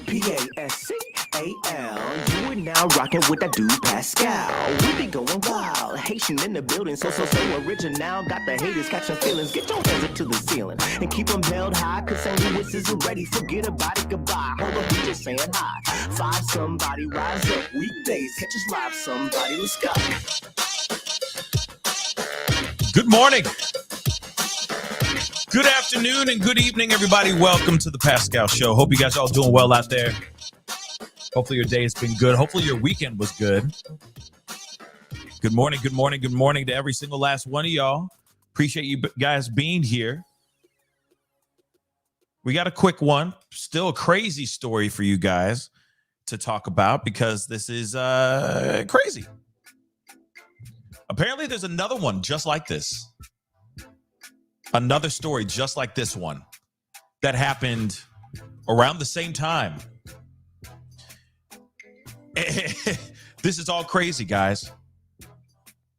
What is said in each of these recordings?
Pascal. You are now rocking with that dude Pascal. We be going wild, Haitian in the building, so original. Got the haters catching feelings. Get your hands up to the ceiling and keep them held high. Cause St. Louis isn't ready. Forget about it, goodbye. Hold up, we just saying hi. Five somebody, rise up. Weekdays, catch us live. Somebody, let's go. Good morning. Good afternoon and good evening, everybody. Welcome to the Pascal Show. Hope you guys are all doing well out there. Hopefully your day has been good. Hopefully your weekend was good. Good morning, good morning, good morning to every single last one of y'all. Appreciate you guys being here. We got a quick one. Still a crazy story for you guys to talk about because this is crazy. Apparently there's another one just like this. Another story just like this one that happened around the same time. This is all crazy, guys.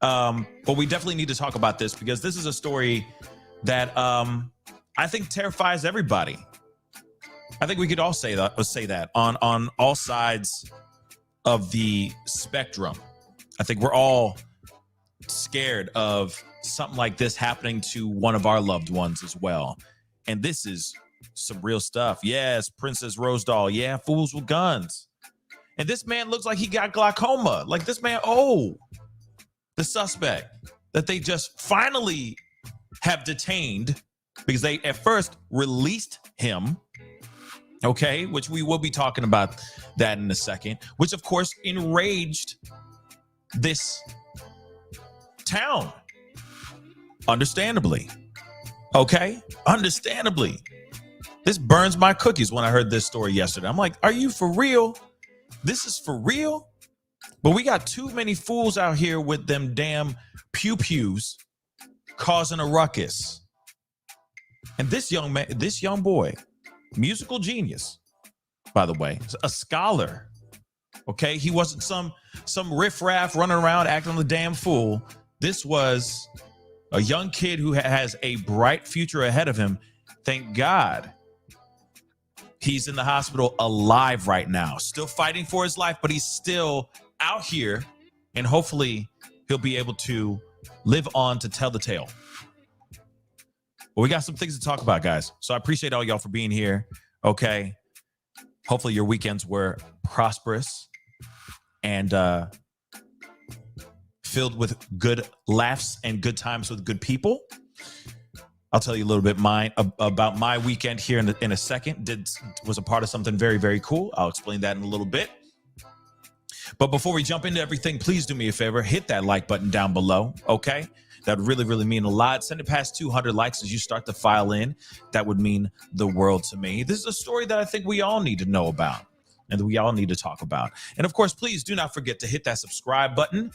But we definitely need to talk about this because this is a story that I think terrifies everybody. I think we could all say that on all sides of the spectrum. I think we're all scared of something like this happening to one of our loved ones as well. And this is some real stuff. Yes, Princess Rose Doll. Yeah, fools with guns. And this man looks like he got glaucoma. Like this man, the suspect that they just finally have detained because they at first released him. Okay, which we will be talking about that in a second, which of course enraged this town. Understandably. Okay? Understandably. This burns my cookies when I heard this story yesterday. I'm like, are you for real? This is for real? But we got too many fools out here with them damn pew-pews causing a ruckus. And this young boy, musical genius, by the way, a scholar. Okay? He wasn't some riffraff running around acting the damn fool. This was a young kid who has a bright future ahead of him. Thank God he's in the hospital alive right now, still fighting for his life, but he's still out here, and hopefully he'll be able to live on to tell the tale. But we got some things to talk about, guys. So I appreciate all y'all for being here. Okay. Hopefully your weekends were prosperous and filled with good laughs and good times with good people. I'll tell you a little bit about my weekend here in a second. Was a part of something very, very cool. I'll explain that in a little bit. But before we jump into everything, please do me a favor. Hit that like button down below, okay? That would really, really mean a lot. Send it past 200 likes as you start to file in. That would mean the world to me. This is a story that I think we all need to know about and that we all need to talk about. And of course, please do not forget to hit that subscribe button.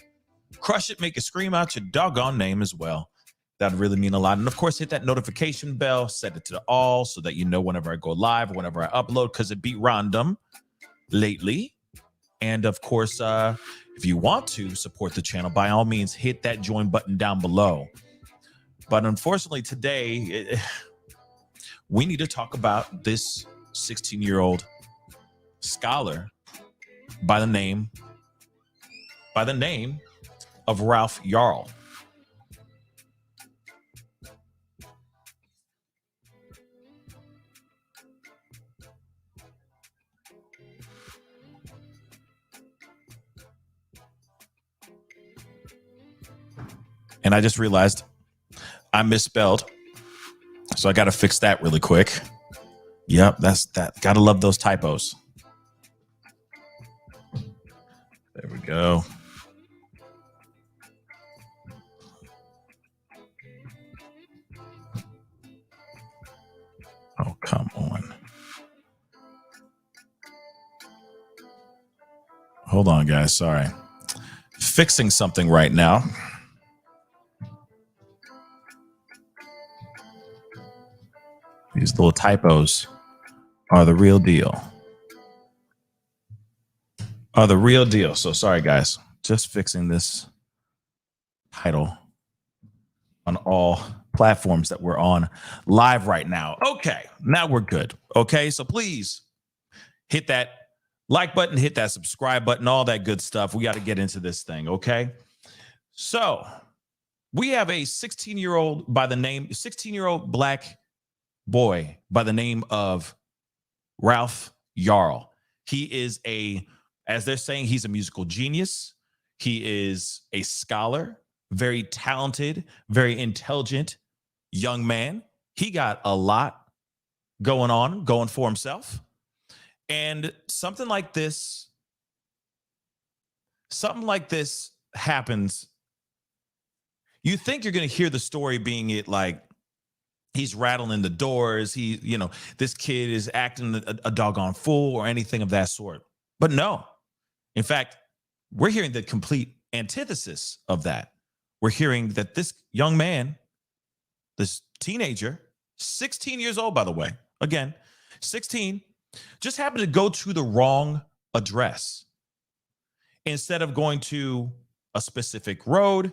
Crush it, make it scream out your doggone name as well. That'd really mean a lot. And of course, hit that notification bell, set it to all so that you know whenever I go live or whenever I upload, because it be random lately. And of course, if you want to support the channel, by all means, hit that join button down below. But unfortunately, today, we need to talk about this 16-year-old scholar by the name of Ralph Yarl. And I just realized I misspelled. So I got to fix that really quick. Yep, that's that. Got to love those typos. There we go. Oh, come on. Hold on, guys. Sorry. Fixing something right now. These little typos are the real deal. So sorry, guys. Just fixing this title on all platforms that we're on live right now. Okay, now we're good. Okay, so please hit that like button, hit that subscribe button, all that good stuff. We got to get into this thing, okay? So we have a 16-year-old black boy by the name of Ralph Yarl. He is as they're saying, he's a musical genius. He is a scholar, very talented, very intelligent young man. He got a lot going for himself. And something like this happens. You think you're going to hear the story being it like he's rattling the doors. This kid is acting a doggone fool or anything of that sort. But no, in fact, we're hearing the complete antithesis of that. We're hearing that this young man, this teenager, 16 years old, by the way, again, 16, just happened to go to the wrong address. Instead of going to a specific road,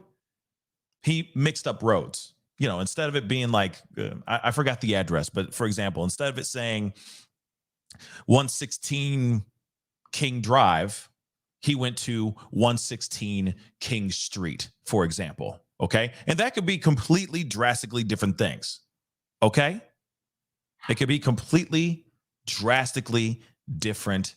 he mixed up roads. Instead of it being like, I forgot the address, but for example, instead of it saying 116 King Drive, he went to 116 King Street, for example. Okay. And that could be completely drastically different things. Okay. It could be completely drastically different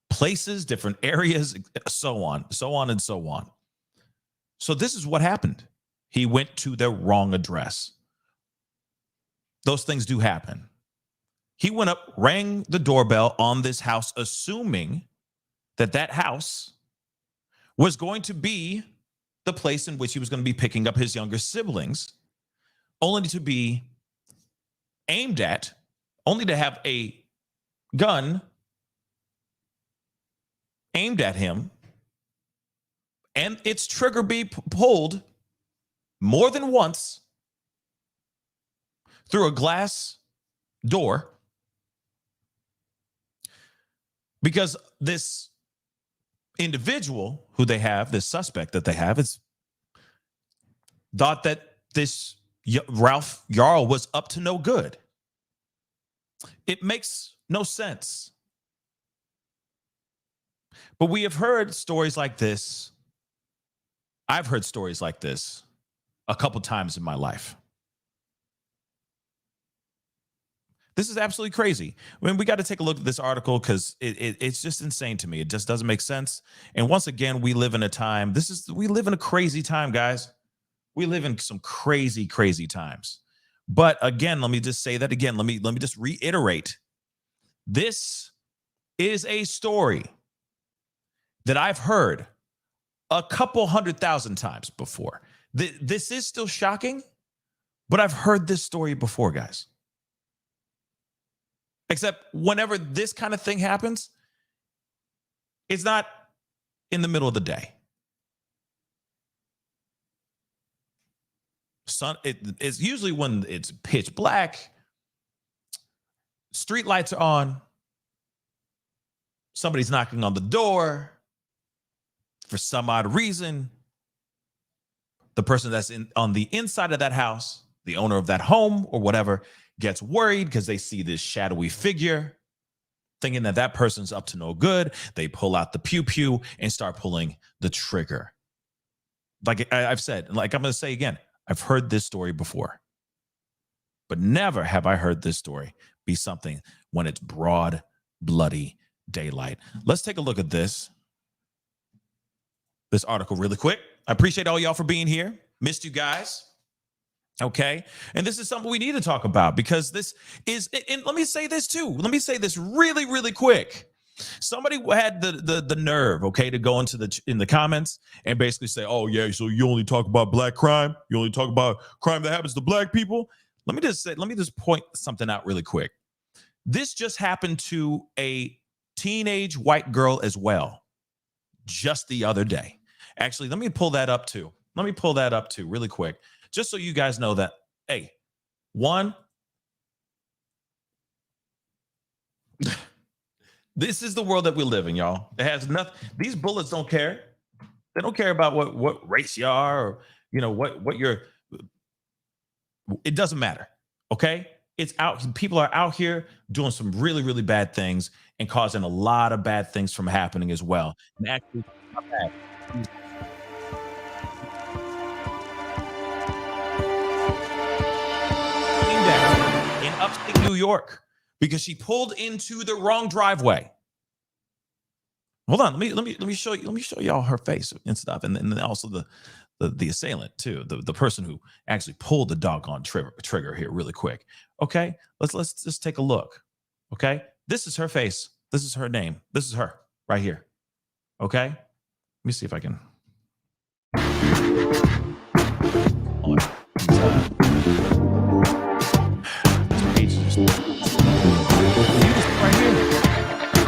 places, different areas, so on. So this is what happened. He went to the wrong address. Those things do happen. He went up, rang the doorbell on this house, assuming that house was going to be the place in which he was going to be picking up his younger siblings, only to be aimed at, only to have a gun aimed at him and its trigger be pulled more than once through a glass door, because this individual who they have, this suspect that they have, is thought that this Ralph Yarl was up to no good. It makes no sense. But we have heard stories like this. I've heard stories like this a couple times in my life. This is absolutely crazy. I mean, we got to take a look at this article because it's just insane to me. It just doesn't make sense. And once again, we live in a time. We live in a crazy time, guys. We live in some crazy, crazy times. But again, let me just say that again. Let me just reiterate. This is a story that I've heard a couple 100,000 times before. This is still shocking, but I've heard this story before, guys. Except whenever this kind of thing happens, it's not in the middle of the day. It's usually when it's pitch black, street lights are on, somebody's knocking on the door. For some odd reason, the person that's on the inside of that house, the owner of that home or whatever, gets worried because they see this shadowy figure, thinking that person's up to no good. They pull out the pew-pew and start pulling the trigger. Like I've said, like I'm going to say again, I've heard this story before, but never have I heard this story be something when it's broad, bloody daylight. Let's take a look at this article really quick. I appreciate all y'all for being here. Missed you guys. Okay. And this is something we need to talk about because this is, and let me say this too. Let me say this really, really quick. Somebody had the nerve, okay, to go in the comments and basically say, oh yeah, so you only talk about black crime. You only talk about crime that happens to black people. Let me just point something out really quick. This just happened to a teenage white girl as well, just the other day. Actually, let me pull that up too. Really quick. Just so you guys know that, hey, this is the world that we live in, y'all. It has nothing. These bullets don't care. They don't care about what race you are or, what you're. It doesn't matter. Okay. it's out. People are out here doing some really, really bad things and causing a lot of bad things from happening as well. And actually, not bad. In upstate New York because she pulled into the wrong driveway. Hold on, let me show you. Let me show y'all her face and stuff, and then also the assailant too, the person who actually pulled the doggone trigger here, really quick. Okay, let's just take a look. Okay, this is her face. This is her name. This is her right here. Okay, let me see if I can. Right here.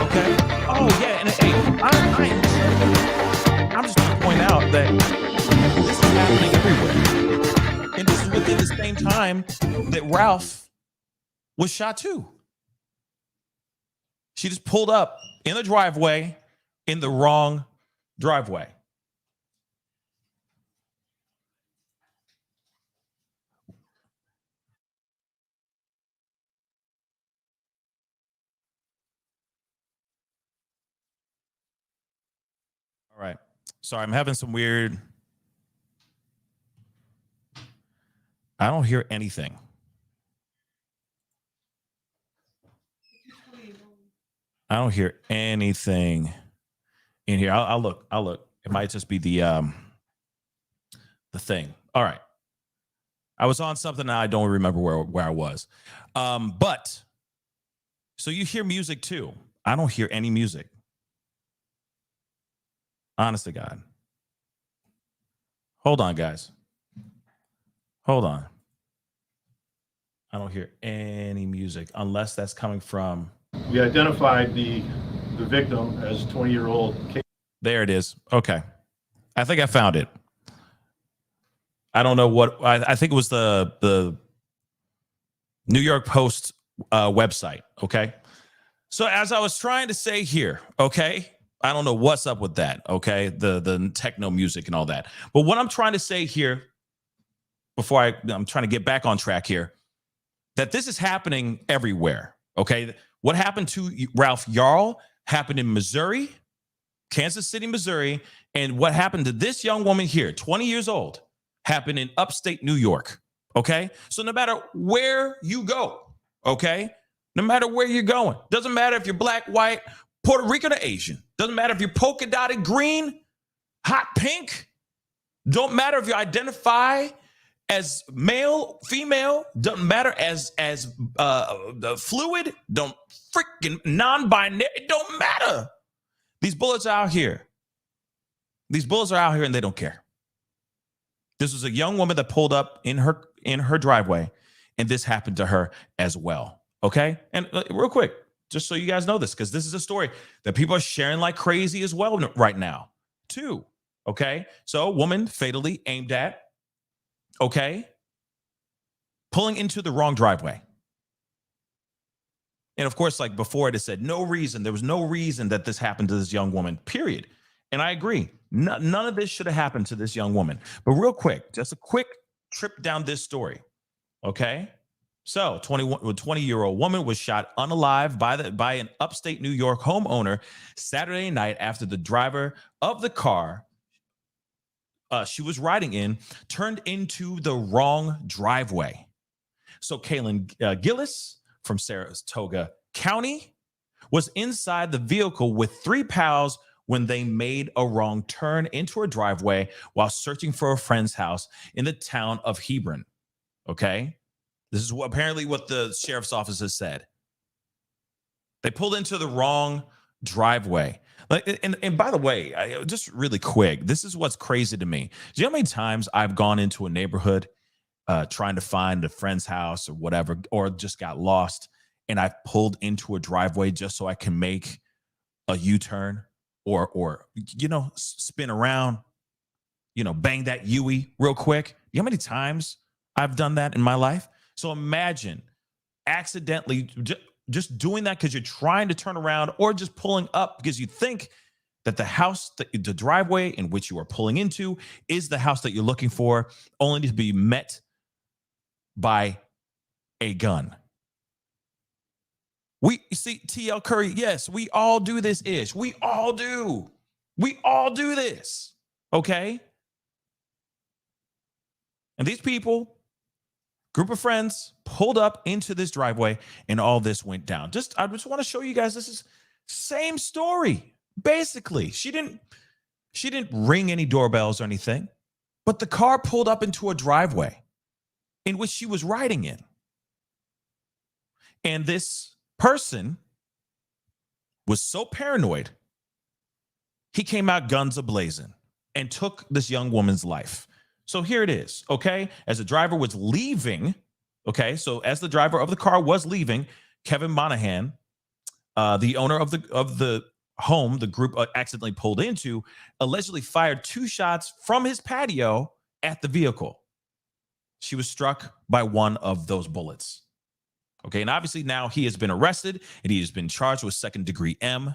Okay. Oh yeah, and hey, I'm just going to point out that this is happening everywhere, and this is within the same time that Ralph was shot too. She just pulled up in the driveway in the wrong driveway. All right. Sorry, I'm having some weird. I don't hear anything. I don't hear anything in here. I'll look. I'll look. It might just be the thing. All right. I was on something and I don't remember where I was. But so you hear music too. I don't hear any music. Honest to God. Hold on, guys. Hold on. I don't hear any music unless that's coming from. We identified the victim as 20-year-old Kaylin. There it is. Okay. I think I found it. I don't know what I think it was the New York Post website. Okay. So as I was trying to say here, okay, I don't know what's up with that. Okay. The techno music and all that. But what I'm trying to say here before I'm trying to get back on track here, that this is happening everywhere. Okay. What happened to Ralph Yarl happened in Missouri, Kansas City, Missouri. And what happened to this young woman here, 20 years old, happened in upstate New York. Okay. So no matter where you go, okay, no matter where you're going, doesn't matter if you're black, white, Puerto Rican, or Asian, doesn't matter if you're polka dotted green, hot pink, don't matter if you identify as male, female, doesn't matter as fluid, don't freaking non-binary, it don't matter. These bullets are out here. These bullets are out here and they don't care. This was a young woman that pulled up in her driveway, and this happened to her as well. Okay? And real quick, just so you guys know this, because this is a story that people are sharing like crazy as well right now, too. Okay? So a woman fatally aimed at, okay, pulling into the wrong driveway. And of course, like before it said, no reason. There was no reason that this happened to this young woman, period. And I agree. None of this should have happened to this young woman. But real quick, just a quick trip down this story. Okay. So 20-year-old woman was shot unalive by an upstate New York homeowner Saturday night after the driver of the car she was riding in turned into the wrong driveway. So Kaylin Gillis from Saratoga County was inside the vehicle with 3 pals when they made a wrong turn into a driveway while searching for a friend's house in the town of Hebron. Okay. This is apparently what the sheriff's office has said. They pulled into the wrong driveway. And by the way, just really quick, this is what's crazy to me. Do you know how many times I've gone into a neighborhood trying to find a friend's house or whatever, or just got lost, and I've pulled into a driveway just so I can make a U-turn or spin around, bang that Yui real quick. You know how many times I've done that in my life? So imagine accidentally just doing that because you're trying to turn around, or just pulling up because you think that the driveway in which you are pulling into is the house that you're looking for, only to be met by a gun. We see TL Curry. Yes, we all do this ish. We all do. We all do this. Okay. And these people, group of friends, pulled up into this driveway and all this went down. I just want to show you guys this is same story. Basically, she didn't ring any doorbells or anything, but the car pulled up into a driveway in which she was riding in. And this person was so paranoid, he came out guns a-blazing and took this young woman's life. So here it is, okay? As the driver was leaving, okay? So as the driver of the car was leaving, Kevin Monahan, the owner of the home the group accidentally pulled into, allegedly fired 2 shots from his patio at the vehicle. She was struck by one of those bullets. Okay, and obviously now he has been arrested and he has been charged with second-degree M.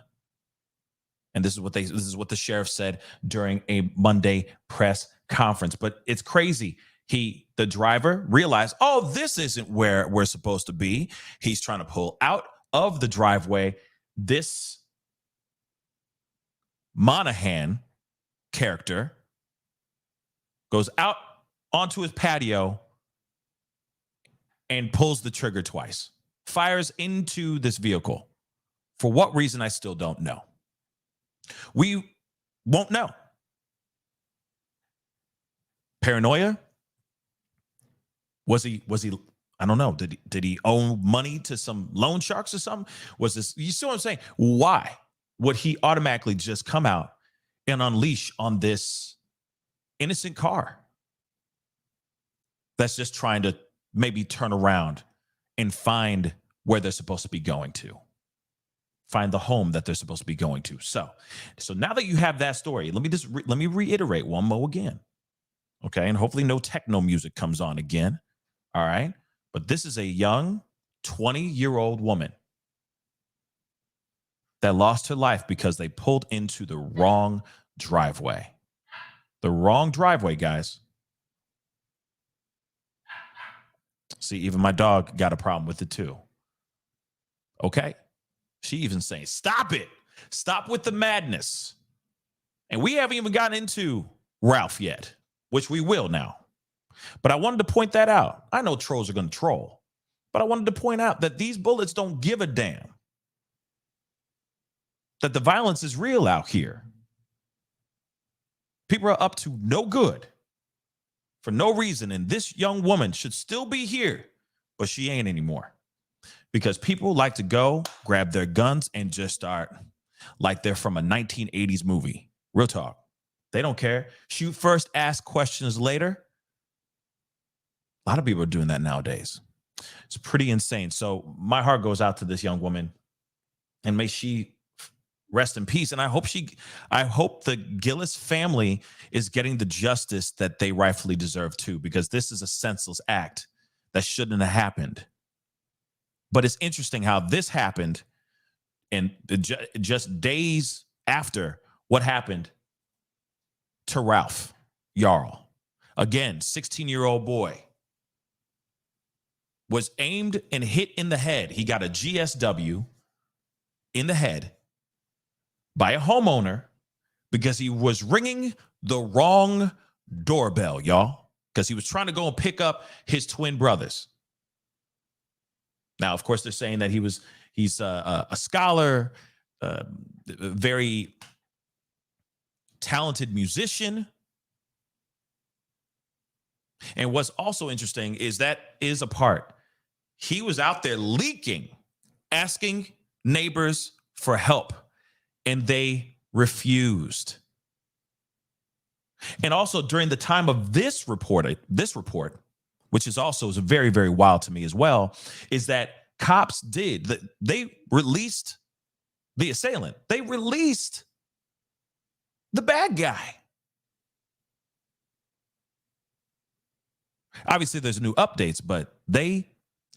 And this is what the sheriff said during a Monday press conference. But it's crazy. The driver realized, oh, this isn't where we're supposed to be. He's trying to pull out of the driveway. This Monahan character goes out onto his patio and pulls the trigger twice, fires into this vehicle. For what reason, I still don't know. We won't know. Paranoia? Was he, I don't know. Did he owe money to some loan sharks or something? Was this, you see what I'm saying? Why would he automatically just come out and unleash on this innocent car that's just trying to maybe turn around and find where they're supposed to be going to? Find the home that they're supposed to be going to. So now that you have that story, let me reiterate one more again. Okay, and hopefully no techno music comes on again. All right, but this is a young 20-year-old woman that lost her life because they pulled into the wrong driveway. The wrong driveway, guys. See, even my dog got a problem with it too. Okay. She even saying, stop it. Stop with the madness. And we haven't even gotten into Ralph yet, which we will now. But I wanted to point that out. I know trolls are going to troll, but I wanted to point out that these bullets don't give a damn. That the violence is real out here. People are up to no good for no reason. And this young woman should still be here, but she ain't anymore. Because people like to go grab their guns and just start like they're from a 1980s movie. Real talk. They don't care. Shoot first, ask questions later. A lot of people are doing that nowadays. It's pretty insane. So my heart goes out to this young woman, and may she rest in peace. And I hope the Gillis family is getting the justice that they rightfully deserve too, because this is a senseless act that shouldn't have happened. But it's interesting how this happened, and just days after what happened to Ralph Yarl. Again, 16-year-old boy was aimed and hit in the head. He got a GSW in the head by a homeowner because he was ringing the wrong doorbell, y'all, because he was trying to go and pick up his twin brothers. Now, of course, they're saying that he's a scholar, very talented musician. And what's also interesting is a part. He was out there leaking, asking neighbors for help, and they refused. And also during the time of this report, which is also very, very wild to me as well, is that cops they released the assailant. They released the bad guy. Obviously, there's new updates, but they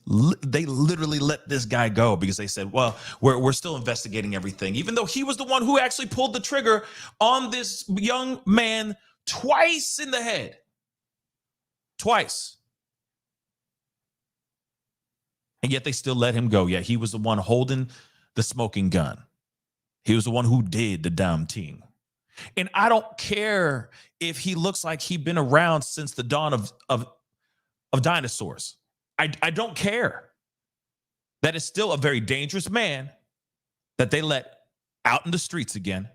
literally let this guy go because they said, well, we're still investigating everything, even though he was the one who actually pulled the trigger on this young man twice in the head. Twice. And yet they still let him go. Yeah, he was the one holding the smoking gun. He was the one who did the damn thing. And I don't care if he looks like he's been around since the dawn of dinosaurs. I don't care. That is still a very dangerous man that they let out in the streets again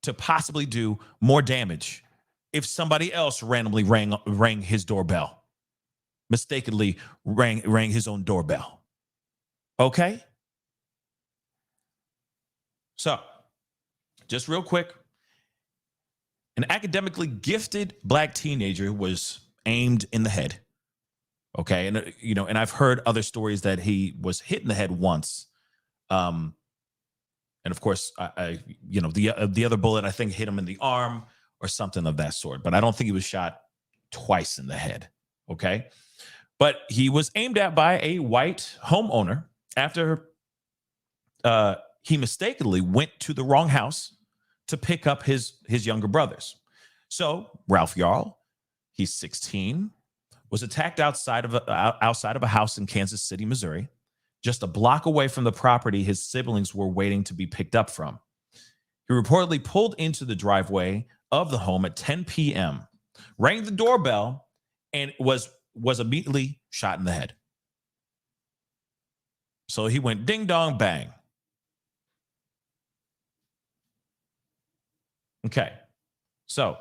to possibly do more damage if somebody else randomly rang his doorbell, mistakenly rang his own doorbell. Okay? So, just real quick, an academically gifted black teenager was aimed in the head. Okay, and and I've heard other stories that he was hit in the head once, and of course, the other bullet I think hit him in the arm or something of that sort. But I don't think he was shot twice in the head. Okay, but he was aimed at by a white homeowner after he mistakenly went to the wrong house to pick up his younger brothers. So Ralph Yarl, he's 16. Was attacked outside of a house in Kansas City, Missouri, just a block away from the property his siblings were waiting to be picked up from. He reportedly pulled into the driveway of the home at 10 p.m., rang the doorbell, and was immediately shot in the head. So he went ding dong bang. Okay, so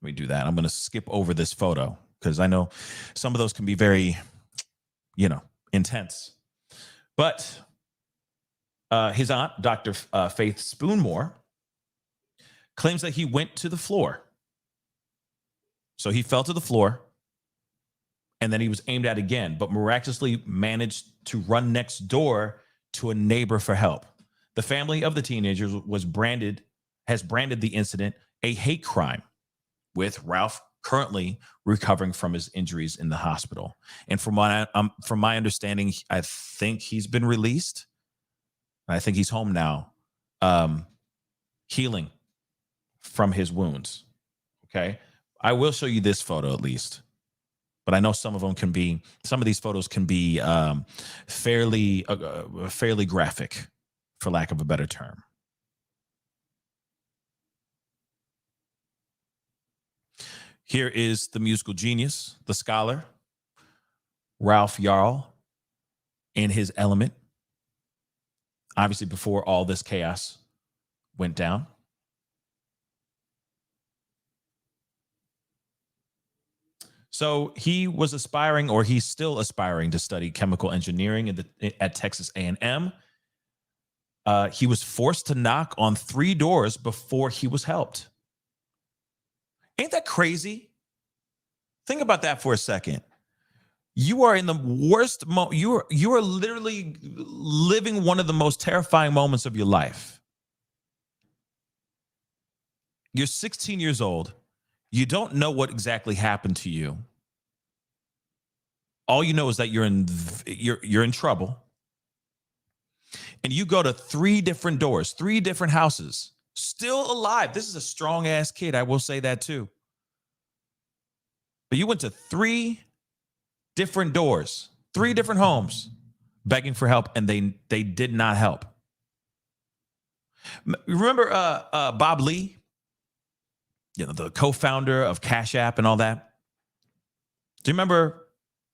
let me do that. I'm going to skip over this photo because I know some of those can be very, intense. But his aunt, Dr. Faith Spoonmore, claims that he went to the floor. So he fell to the floor and then he was aimed at again, but miraculously managed to run next door to a neighbor for help. The family of the teenagers has branded the incident a hate crime, with Ralph currently recovering from his injuries in the hospital. And from my understanding, I think he's been released. I think he's home now, healing from his wounds. Okay. I will show you this photo at least, but I know some of these photos can be fairly graphic, for lack of a better term. Here is the musical genius, the scholar, Ralph Yarl, in his element, obviously before all this chaos went down. So he was aspiring, or he's still aspiring, to study chemical engineering at Texas A&M. He was forced to knock on 3 doors before he was helped. Ain't that crazy? Think about that for a second. You are in the worst moment. You are literally living one of the most terrifying moments of your life. You're 16 years old. You don't know what exactly happened to you. All you know is that you're in trouble. And you go to 3 different doors, 3 different houses. Still alive. This is a strong ass kid. I will say that too. But you went to 3 different doors, 3 different homes, begging for help, and they did not help. Remember Bob Lee, the co-founder of CashApp and all that? Do you remember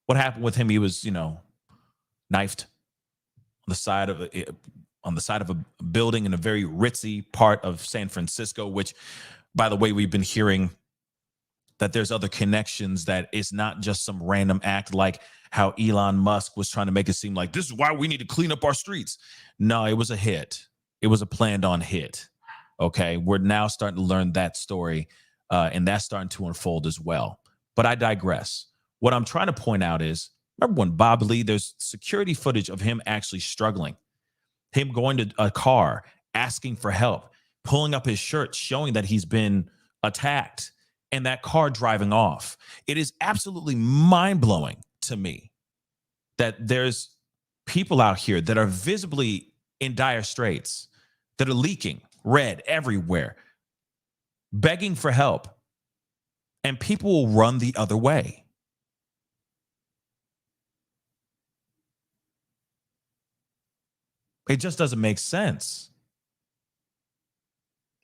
what happened with him? He was, knifed on the side of a building in a very ritzy part of San Francisco, which, by the way, we've been hearing that there's other connections, that it's not just some random act like how Elon Musk was trying to make it seem like this is why we need to clean up our streets. No, it was a hit. It was a planned on hit. Okay, we're now starting to learn that story, and that's starting to unfold as well. But I digress. What I'm trying to point out is, remember when Bob Lee, there's security footage of him actually struggling, him going to a car, asking for help, pulling up his shirt, showing that he's been attacked, and that car driving off. It is absolutely mind-blowing to me that there's people out here that are visibly in dire straits, that are leaking red everywhere, begging for help, and people will run the other way. It just doesn't make sense.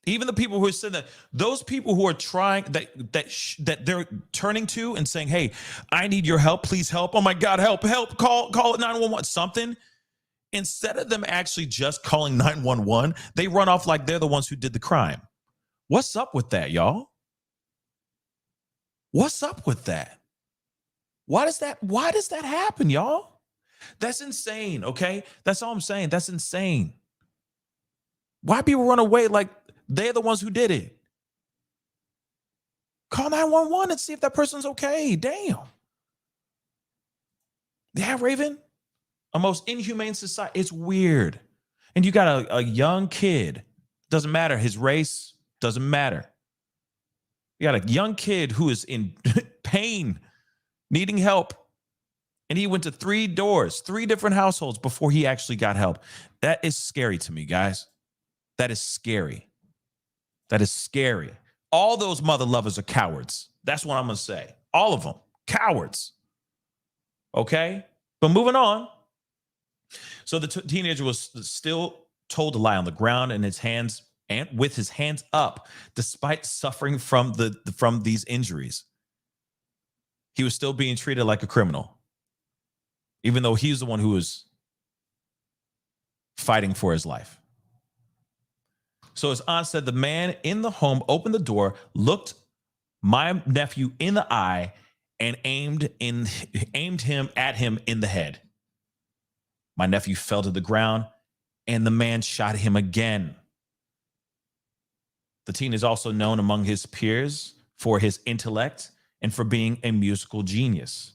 Even the people who are saying that, those people who are trying, that they're turning to and saying, hey, I need your help. Please help. Oh my God, help. Call 911, something. Instead of them actually just calling 911, they run off like they're the ones who did the crime. What's up with that, y'all? What's up with that? Why does that happen, y'all? That's insane, okay? That's all I'm saying. That's insane. Why people run away like they're the ones who did it? Call 911 and see if that person's okay. Damn. Yeah, Raven. A most inhumane society. It's weird. And you got a young kid. Doesn't matter. His race doesn't matter. You got a young kid who is in pain, needing help. And he went to 3 doors, 3 different households before he actually got help. That is scary to me, guys. That is scary. That is scary. All those mother lovers are cowards. That's what I'm going to say. All of them. Cowards. Okay? But moving on. So the teenager was still told to lie on the ground and his hands and with his hands up, despite suffering from from these injuries. He was still being treated like a criminal, even though he's the one who was fighting for his life. So his aunt said the man in the home opened the door, looked my nephew in the eye, and aimed him at him in the head. My nephew fell to the ground, and the man shot him again. The teen is also known among his peers for his intellect and for being a musical genius.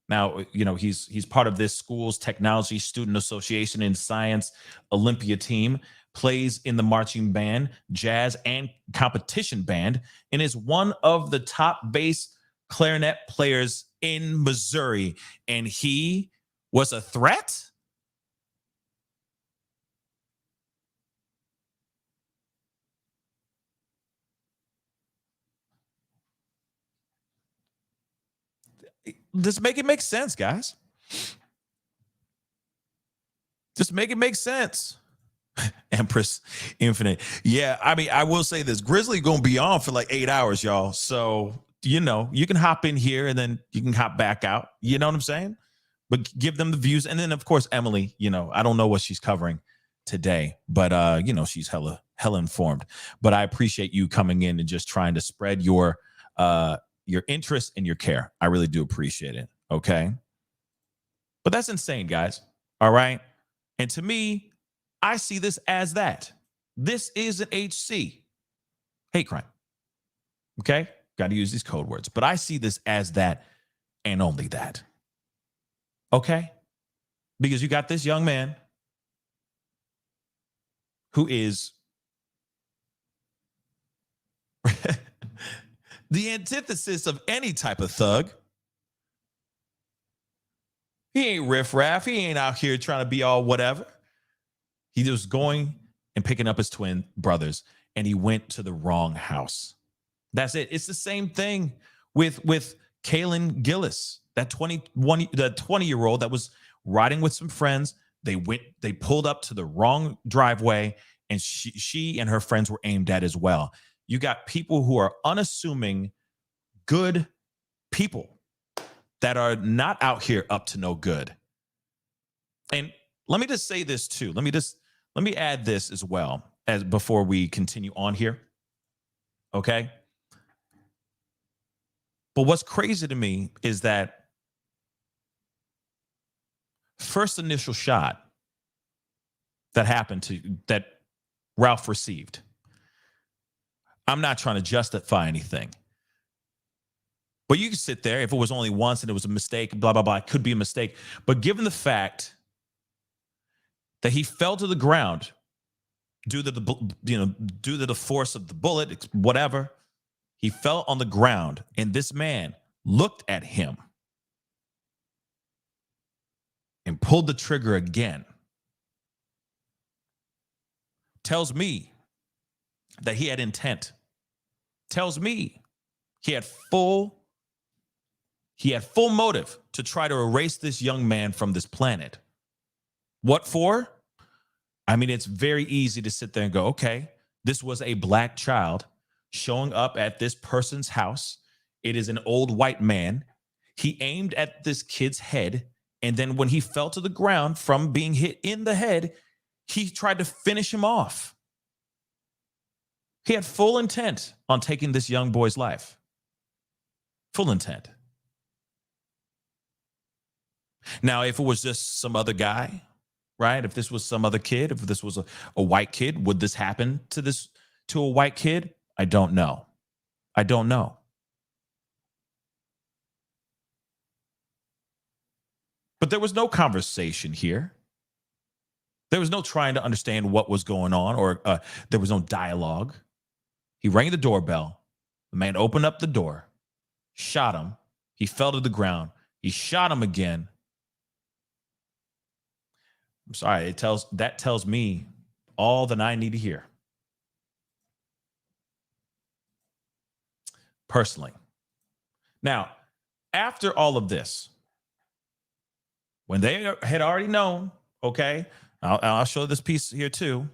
Now, you know, he's part of this school's technology student association and science Olympia team, plays in the marching band, jazz, and competition band, and is one of the top bass clarinet players in Missouri. And he was a threat? Just make it make sense, guys. Just make it make sense. Empress Infinite. Yeah, I mean, I will say this. Grizzly going to be on for like 8 hours, y'all. So, you know, you can hop in here and then you can hop back out. You know what I'm saying? But give them the views. And then, of course, Emily, you know, I don't know what she's covering today, but, you know, she's hella informed. But I appreciate you coming in and just trying to spread your interest and your care. I really do appreciate it. Okay. But that's insane, guys. All right. And to me, I see this as that. This is an HC. Hate crime. Okay. Got to use these code words. But I see this as that and only that. Okay. Because you got this young man who is the antithesis of any type of thug. He ain't riffraff. He ain't out here trying to be all whatever. He was going and picking up his twin brothers, and he went to the wrong house. That's it. It's the same thing with Kaylin Gillis, that 20-year-old that was riding with some friends. They pulled up to the wrong driveway, and she and her friends were aimed at as well. You got people who are unassuming, good people that are not out here up to no good. And let me just say this too. Let me add this as well as before we continue on here. Okay. But what's crazy to me is that first initial shot that Ralph received. I'm not trying to justify anything. But you can sit there, if it was only once and it was a mistake, blah, blah, blah, it could be a mistake. But given the fact that he fell to the ground due to the force of the bullet, whatever, he fell on the ground, and this man looked at him and pulled the trigger again. Tells me that he had intent. Tells me he had full motive to try to erase this young man from this planet. What for? I mean, it's very easy to sit there and go, okay, this was a black child showing up at this person's house. It is an old white man. He aimed at this kid's head. And then when he fell to the ground from being hit in the head, he tried to finish him off. He had full intent on taking this young boy's life. Full intent. Now, if it was just some other guy, right? If this was some other kid, if this was a white kid, would this happen to a white kid? I don't know. I don't know. But there was no conversation here. There was no trying to understand what was going on, or there was no dialogue. He rang the doorbell. The man opened up the door, shot him. He fell to the ground. He shot him again. I'm sorry, that tells me all that I need to hear. Personally. Now, after all of this, when they had already known, okay, I'll show this piece here too,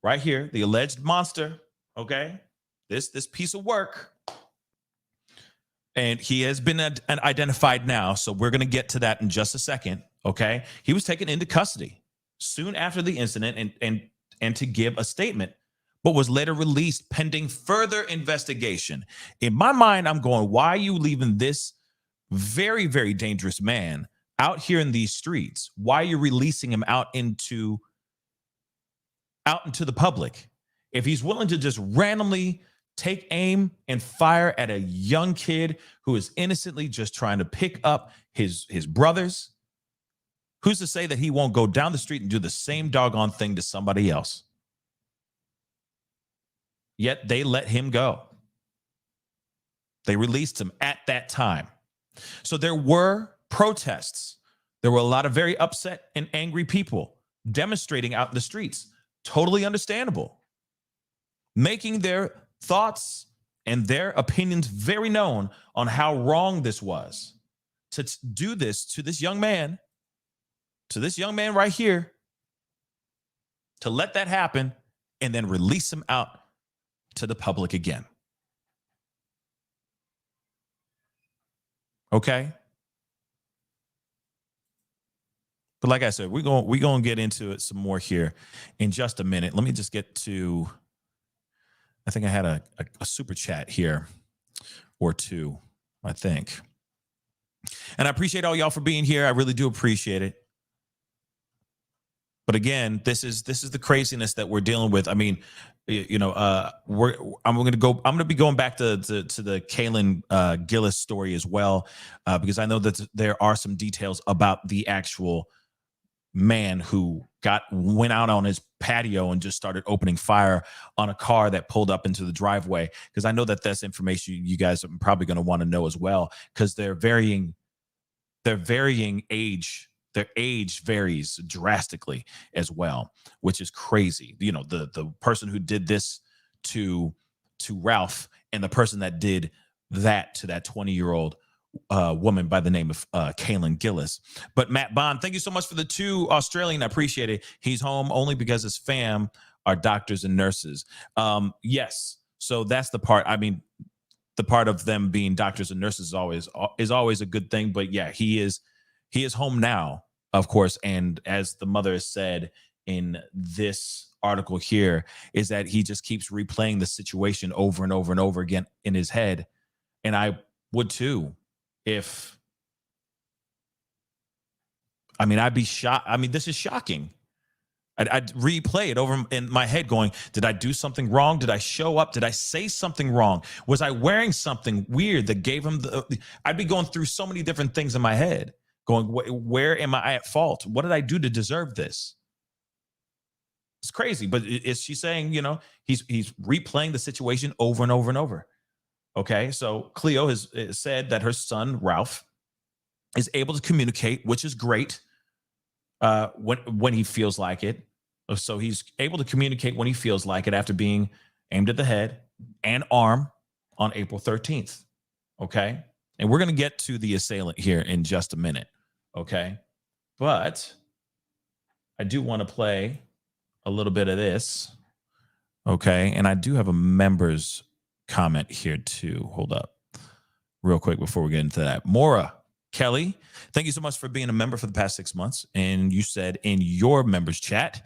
right here, the alleged monster, okay, this piece of work, and he has been identified now, so we're going to get to that in just a second, okay? He was taken into custody soon after the incident and to give a statement, but was later released pending further investigation. In my mind, I'm going, why are you leaving this very, very dangerous man out here in these streets? Why are you releasing him out into the public? If he's willing to just randomly take aim and fire at a young kid who is innocently just trying to pick up his brothers, who's to say that he won't go down the street and do the same doggone thing to somebody else? Yet they let him go. They released him at that time. So there were protests. There were a lot of very upset and angry people demonstrating out in the streets. Totally understandable. Making their thoughts and their opinions very known on how wrong this was. To do this to this young man right here, to let that happen and then release him out to the public again. Okay? But like I said, we're going to get into it some more here in just a minute. Let me just get to, I think I had a super chat here or two, I think. And I appreciate all y'all for being here. I really do appreciate it. But again, this is the craziness that we're dealing with. I mean, you know, I'm going to be going back to the Kaylin Gillis story as well, because I know that there are some details about the actual man who went out on his patio and just started opening fire on a car that pulled up into the driveway. Because I know that that's information you guys are probably going to want to know as well, because their age. Their age varies drastically as well, which is crazy. You know, the person who did this to Ralph and the person that did that to that 20-year-old woman by the name of Kaylin Gillis. But Matt Bond, thank you so much for the 2 Australian. I appreciate it. He's home only because his fam are doctors and nurses. Yes. So that's the part. I mean, the part of them being doctors and nurses is always a good thing. But yeah, he is home now, of course. And as the mother has said in this article here, is that he just keeps replaying the situation over and over and over again in his head. And I would too, I'd be shocked. I mean, this is shocking. I'd replay it over in my head going, did I do something wrong? Did I show up? Did I say something wrong? Was I wearing something weird that gave him I'd be going through so many different things in my head. Going, where am I at fault? What did I do to deserve this? It's crazy. But is she saying, you know, he's replaying the situation over and over and over? Okay, so Cleo has said that her son, Ralph, is able to communicate, which is great when he feels like it. So he's able to communicate when he feels like it after being aimed at the head and arm on April 13th. Okay. And we're going to get to the assailant here in just a minute. Okay. But I do want to play a little bit of this. Okay. And I do have a member's comment here too. Hold up real quick before we get into that. Mora Kelly, thank you so much for being a member for the past 6 months. And you said in your members chat,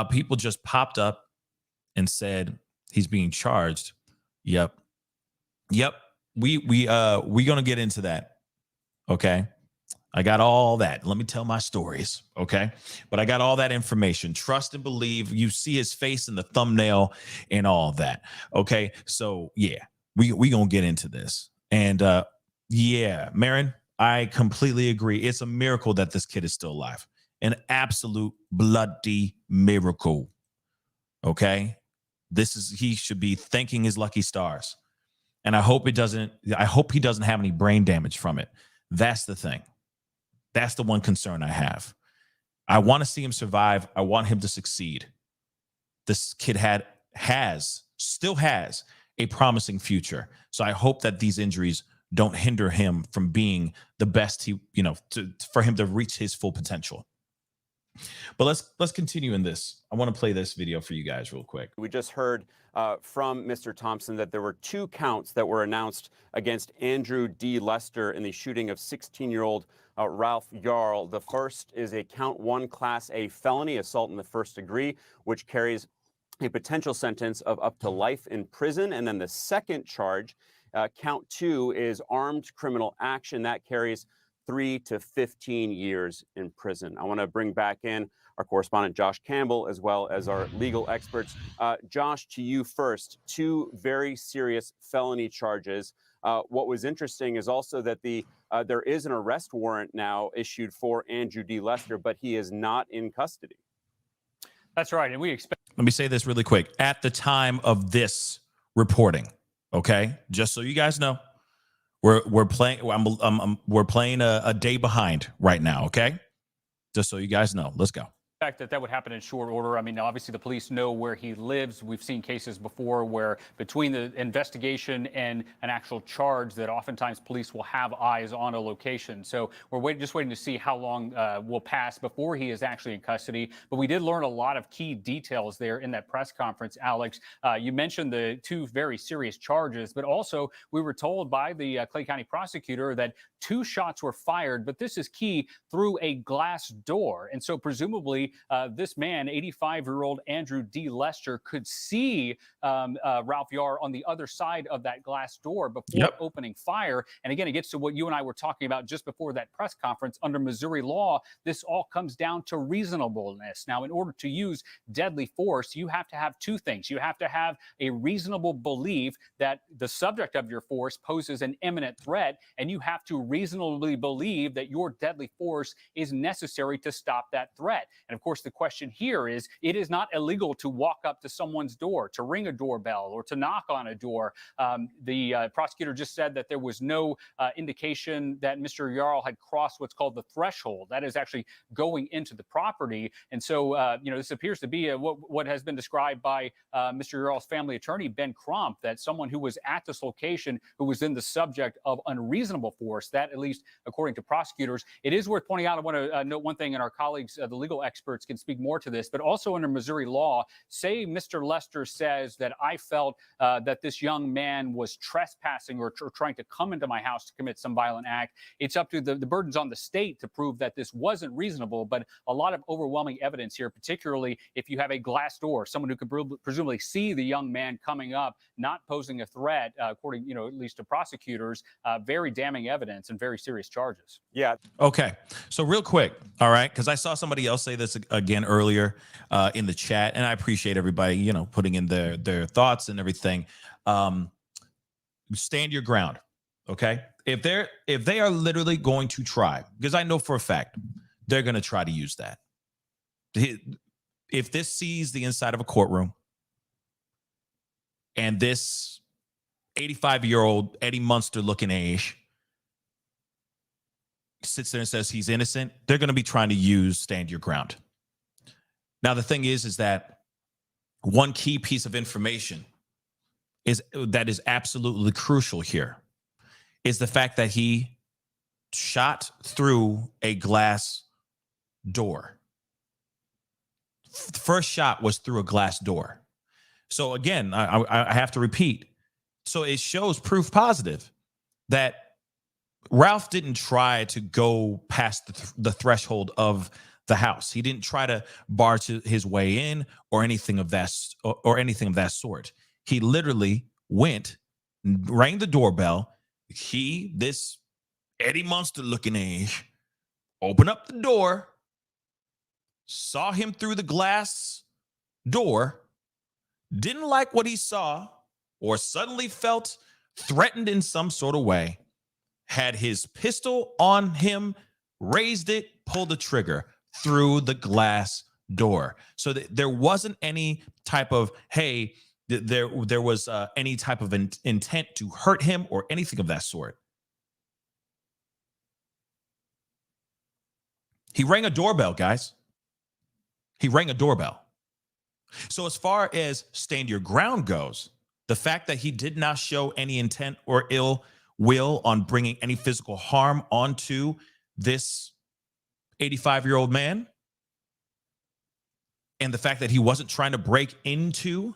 people just popped up and said he's being charged. Yep. We gonna get into that. Okay. I got all that. Let me tell my stories. Okay. But I got all that information. Trust and believe. You see his face in the thumbnail and all that. Okay. So yeah, we gonna get into this. And yeah, Marin, I completely agree. It's a miracle that this kid is still alive. An absolute bloody miracle. Okay. He should be thanking his lucky stars. And I hope he doesn't have any brain damage from it. That's the thing. That's the one concern I have. I want to see him survive. I want him to succeed. This kid still has a promising future. So I hope that these injuries don't hinder him from being the best for him to reach his full potential. But let's continue in this. I want to play this video for you guys real quick. We just heard from Mr. Thompson that there were 2 counts that were announced against Andrew D. Lester in the shooting of 16-year-old Ralph Yarl. The first is a count 1 Class A felony, assault in the first degree, which carries a potential sentence of up to life in prison. And then the second charge, count 2, is armed criminal action. That carries 3 to 15 years in prison. I want to bring back in our correspondent, Josh Campbell, as well as our legal experts. Josh, to you first. 2 very serious felony charges. What was interesting is also that there is an arrest warrant now issued for Andrew D. Lester, but he is not in custody. That's right, and we expect. Let me say this really quick. At the time of this reporting, okay, just so you guys know, we're playing. We're playing a day behind right now. Okay, just so you guys know. Let's go. That would happen in short order. I mean, obviously the police know where he lives. We've seen cases before where between the investigation and an actual charge that oftentimes police will have eyes on a location. So we're just waiting to see how long will pass before he is actually in custody. But we did learn a lot of key details there in that press conference, Alex. You mentioned the 2 very serious charges, but also we were told by the Clay County prosecutor that 2 shots were fired, but this is key, through a glass door. And so presumably this man, 85-year-old Andrew D. Lester, could see Ralph Yarl on the other side of that glass door before opening fire. And again, it gets to what you and I were talking about just before that press conference. Under Missouri law, this all comes down to reasonableness. Now, in order to use deadly force, you have to have 2 things. You have to have a reasonable belief that the subject of your force poses an imminent threat, and you have to reasonably believe that your deadly force is necessary to stop that threat. And of course, the question here is, it is not illegal to walk up to someone's door, to ring a doorbell, or to knock on a door. The prosecutor just said that there was no indication that Mr. Yarl had crossed what's called the threshold. That is actually going into the property. And so, this appears to be what has been described by Mr. Yarl's family attorney, Ben Crump, that someone who was at this location, who was in the subject of unreasonable force, that at least according to prosecutors. It is worth pointing out, I want to note one thing, and our colleagues, the legal experts, can speak more to this, but also under Missouri law, say Mr. Lester says that I felt that this young man was trespassing or trying to come into my house to commit some violent act. It's up to the burden's on the state to prove that this wasn't reasonable, but a lot of overwhelming evidence here, particularly if you have a glass door, someone who could presumably see the young man coming up, not posing a threat, according, at least to prosecutors, very damning evidence and very serious charges. Yeah. Okay. So real quick, all right, because I saw somebody else say this again earlier in the chat, and I appreciate everybody, putting in their thoughts and everything. Stand your ground. Okay. If they are literally going to try, because I know for a fact they're going to try to use that. If this sees the inside of a courtroom and this 85-year-old Eddie Munster looking age sits there and says he's innocent, they're going to be trying to use stand your ground. Now, the thing is that one key piece of information that is absolutely crucial here is the fact that he shot through a glass door. The first shot was through a glass door. So again, I have to repeat. So it shows proof positive that Ralph didn't try to go past the threshold of the house. He didn't try to barge his way in or anything of that sort. He literally went, rang the doorbell. This Eddie Munster looking age, opened up the door, saw him through the glass door, didn't like what he saw, or suddenly felt threatened in some sort of way, had his pistol on him, raised it, pulled the trigger through the glass door. So there wasn't any type of, hey, there was any type of intent to hurt him or anything of that sort. He rang a doorbell, guys. He rang a doorbell. So as far as stand your ground goes, the fact that he did not show any intent or ill will on bringing any physical harm onto this 85-year-old man, and the fact that he wasn't trying to break into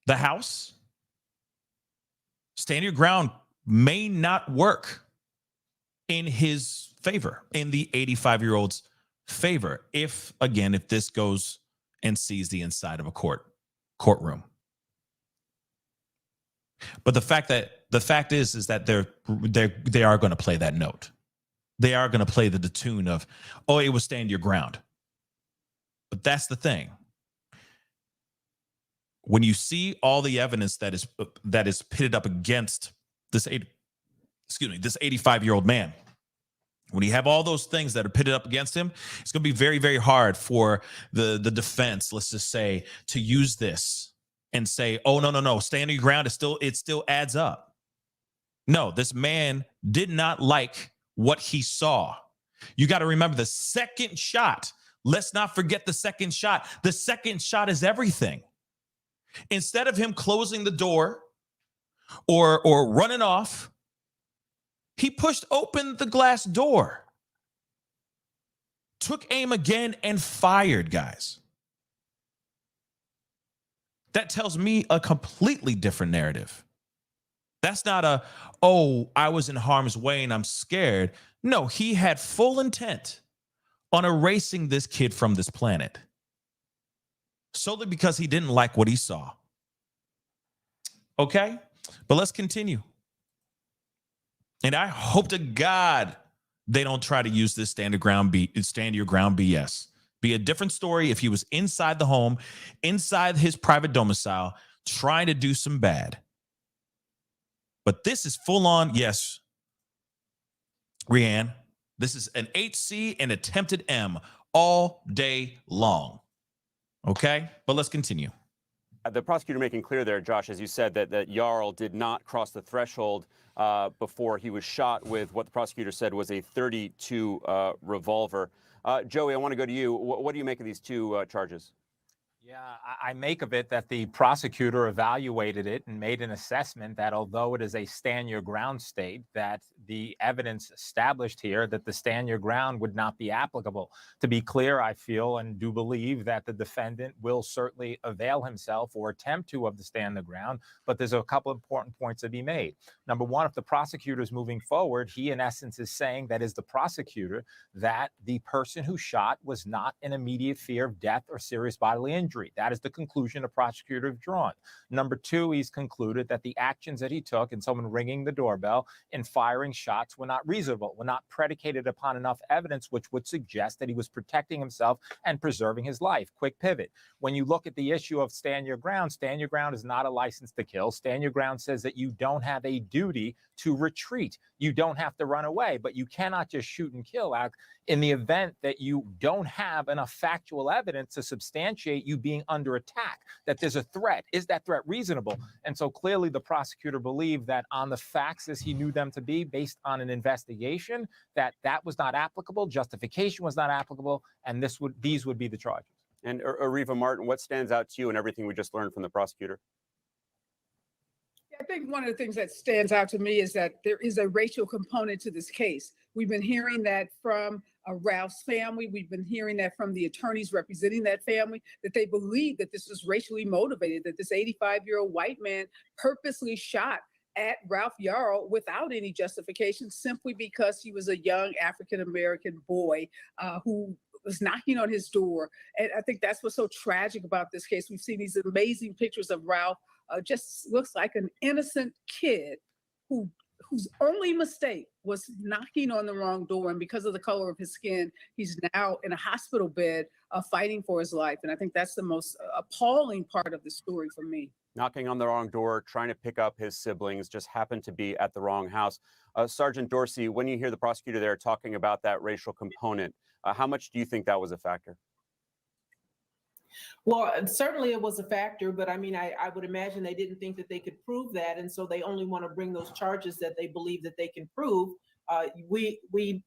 the house, stand your ground may not work in his favor, in the 85-year-old's favor, if this goes and sees the inside of a courtroom. But the fact is that they are going to play that note. They are going to play the tune of, oh, it was stand your ground. But that's the thing. When you see all the evidence that is pitted up against this 85-year-old man, when you have all those things that are pitted up against him, it's going to be very, very hard for the defense, let's just say, to use this and say, oh, no, stand your ground. It still adds up. No, this man did not like what he saw. You got to remember the second shot. Let's not forget the second shot. The second shot is everything. Instead of him closing the door or running off, he pushed open the glass door, took aim again, and fired, guys. That tells me a completely different narrative. That's not I was in harm's way and I'm scared. No, he had full intent on erasing this kid from this planet, solely because he didn't like what he saw. Okay, but let's continue. And I hope to God they don't try to use this stand your ground BS. Be a different story if he was inside the home, inside his private domicile, trying to do some bad. But this is full on, yes, Rianne, this is an HC and attempted M all day long. Okay, but let's continue. The prosecutor making clear there, Josh, as you said, that Yarl did not cross the threshold before he was shot with what the prosecutor said was a .32 revolver. Joey, I want to go to you. What do you make of these two charges? Yeah, I make of it that the prosecutor evaluated it and made an assessment that although it is a stand your ground state, that the evidence established here that the stand your ground would not be applicable. To be clear, I feel and do believe that the defendant will certainly avail himself or attempt to of the stand the ground, but there's a couple important points to be made. Number one, if the prosecutor is moving forward, he in essence is saying that is the prosecutor that the person who shot was not in immediate fear of death or serious bodily injury. That is the conclusion the prosecutor has drawn. Number two, he's concluded that the actions that he took in someone ringing the doorbell and firing shots were not reasonable, were not predicated upon enough evidence which would suggest that he was protecting himself and preserving his life. Quick pivot. When you look at the issue of stand your ground is not a license to kill. Stand your ground says that you don't have a duty to retreat. You don't have to run away, but you cannot just shoot and kill out in the event that you don't have enough factual evidence to substantiate you being under attack, that there's a threat. Is that threat reasonable? And so clearly the prosecutor believed that on the facts as he knew them to be based on an investigation, that was not applicable, justification was not applicable, and these would be the charges. And Ariva Martin, what stands out to you in everything we just learned from the prosecutor? I think one of the things that stands out to me is that there is a racial component to this case. We've been hearing that from Ralph's family. We've been hearing that from the attorneys representing that family, that they believe that this was racially motivated, that this 85-year-old white man purposely shot at Ralph Yarl without any justification, simply because he was a young African-American boy who was knocking on his door. And I think that's what's so tragic about this case. We've seen these amazing pictures of Ralph, just looks like an innocent kid whose only mistake was knocking on the wrong door. And because of the color of his skin, he's now in a hospital bed fighting for his life. And I think that's the most appalling part of the story for me. Knocking on the wrong door, trying to pick up his siblings, just happened to be at the wrong house. Sergeant Dorsey, when you hear the prosecutor there talking about that racial component, how much do you think that was a factor? Well, certainly it was a factor, but I mean, I would imagine they didn't think that they could prove that, and so they only want to bring those charges that they believe that they can prove. We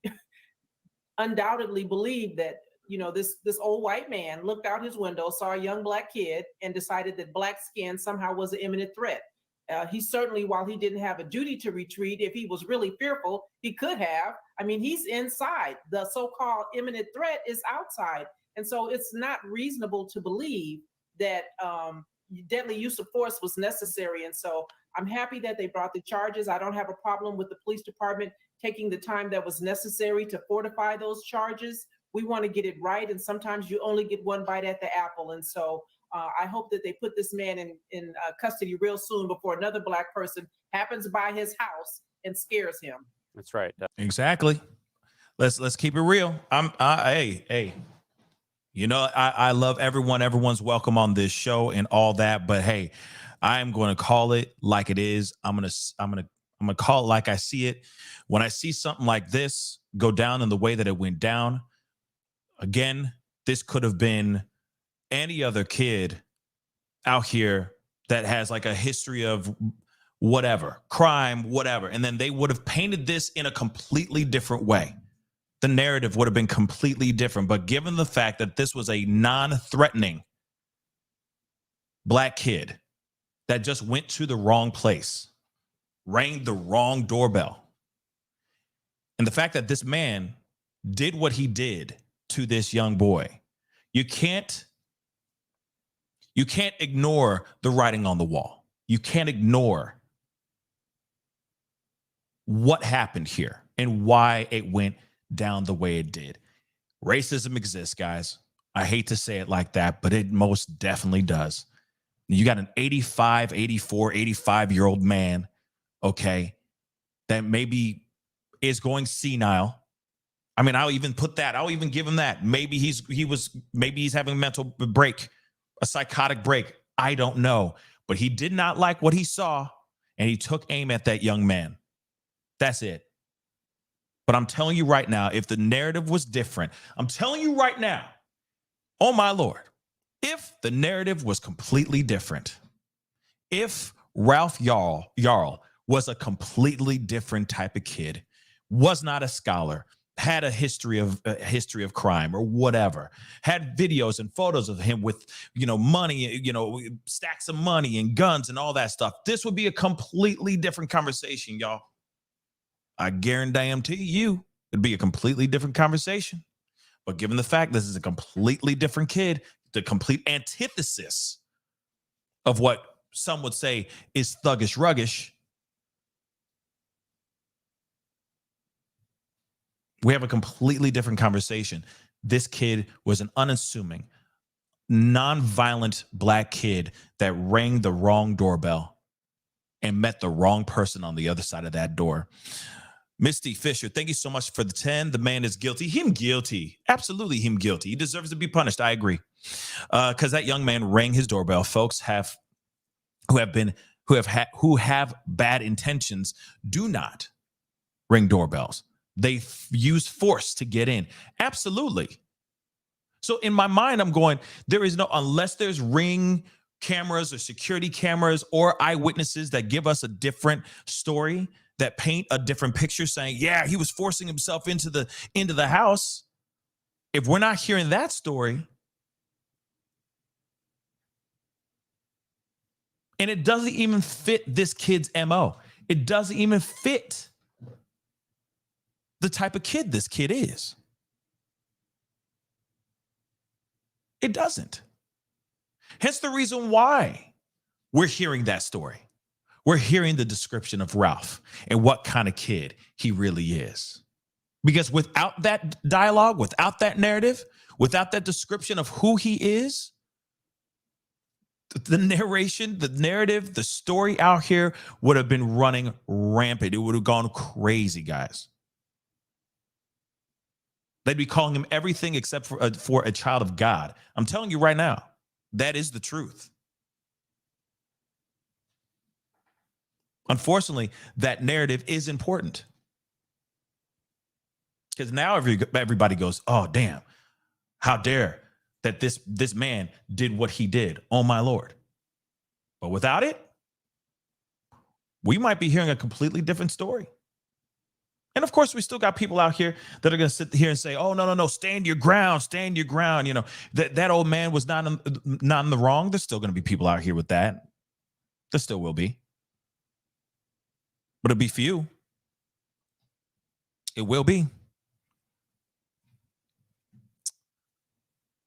undoubtedly believe that, you know, this old white man looked out his window, saw a young black kid, and decided that black skin somehow was an imminent threat. He certainly, while he didn't have a duty to retreat, if he was really fearful, he could have. I mean, he's inside. The so-called imminent threat is outside. And so it's not reasonable to believe that deadly use of force was necessary. And so I'm happy that they brought the charges. I don't have a problem with the police department taking the time that was necessary to fortify those charges. We want to get it right. And sometimes you only get one bite at the apple. And so I hope that they put this man in custody real soon before another black person happens by his house and scares him. That's right. Exactly. Let's keep it real. Hey. You know, I love everyone. Everyone's welcome on this show and all that. But hey, I am going to call it like it is. I'm gonna call it like I see it. When I see something like this go down in the way that it went down, again, this could have been any other kid out here that has like a history of whatever, crime, whatever. And then they would have painted this in a completely different way. The narrative would have been completely different. But given the fact that this was a non-threatening black kid that just went to the wrong place, rang the wrong doorbell, and the fact that this man did what he did to this young boy, you can't ignore the writing on the wall. You can't ignore what happened here and why it went down the way it did. Racism exists, guys. I hate to say it like that, but it most definitely does. You got an 85, 84, 85-year-old man, okay, that maybe is going senile. I mean, I'll even put that. I'll even give him that. Maybe he's having a mental break, a psychotic break. I don't know. But he did not like what he saw, and he took aim at that young man. That's it. But I'm telling you right now, if the narrative was different, I'm telling you right now, oh my Lord, if the narrative was completely different, if Ralph Yarl was a completely different type of kid, was not a scholar, had a history of crime or whatever, had videos and photos of him with, money, stacks of money and guns and all that stuff, this would be a completely different conversation, y'all. I guarantee you it'd be a completely different conversation. But given the fact this is a completely different kid, the complete antithesis of what some would say is thuggish ruggish, we have a completely different conversation. This kid was an unassuming, non-violent black kid that rang the wrong doorbell and met the wrong person on the other side of that door. Misty Fisher, thank you so much for the 10. The man is guilty. Him guilty. Absolutely him guilty. He deserves to be punished. I agree. Because that young man rang his doorbell. Folks who have bad intentions do not ring doorbells. They use force to get in. Absolutely. So in my mind, I'm going, unless there's ring cameras or security cameras or eyewitnesses that give us a different story, that paint a different picture saying, yeah, he was forcing himself into the house. If we're not hearing that story, and it doesn't even fit this kid's MO. It doesn't even fit the type of kid this kid is. It doesn't. Hence the reason why we're hearing that story. We're hearing the description of Ralph and what kind of kid he really is. Because without that dialogue, without that narrative, without that description of who he is, the narration, the narrative, the story out here would have been running rampant. It would have gone crazy, guys. They'd be calling him everything except for a child of God. I'm telling you right now, that is the truth. Unfortunately, that narrative is important. Because now everybody goes, oh, damn, how dare that this man did what he did. Oh, my Lord. But without it, we might be hearing a completely different story. And of course, we still got people out here that are going to sit here and say, oh, no, stand your ground, stand your ground. You know, that old man was not in the wrong. There's still going to be people out here with that. There still will be. But it'll be few. It will be.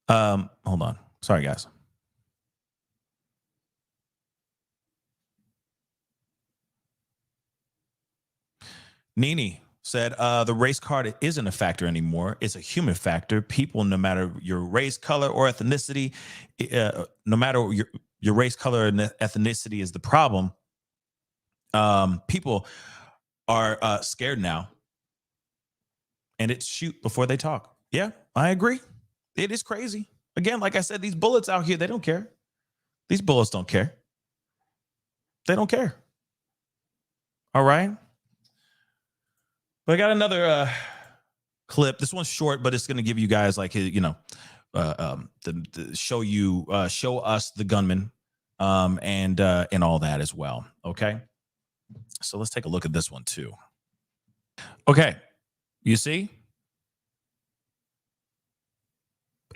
Hold on. Sorry, guys. Nini said, the race card isn't a factor anymore. It's a human factor. People, no matter your race, color, or ethnicity, no matter your race, color, and ethnicity is the problem. People are scared now. And it's shoot before they talk. Yeah, I agree. It is crazy. Again, like I said, these bullets out here, they don't care. These bullets don't care. They don't care. All right. But I got another clip. This one's short, but it's going to give you guys like, you know, show us the gunman and all that as well. Okay. So let's take a look at this one too. Okay. You see?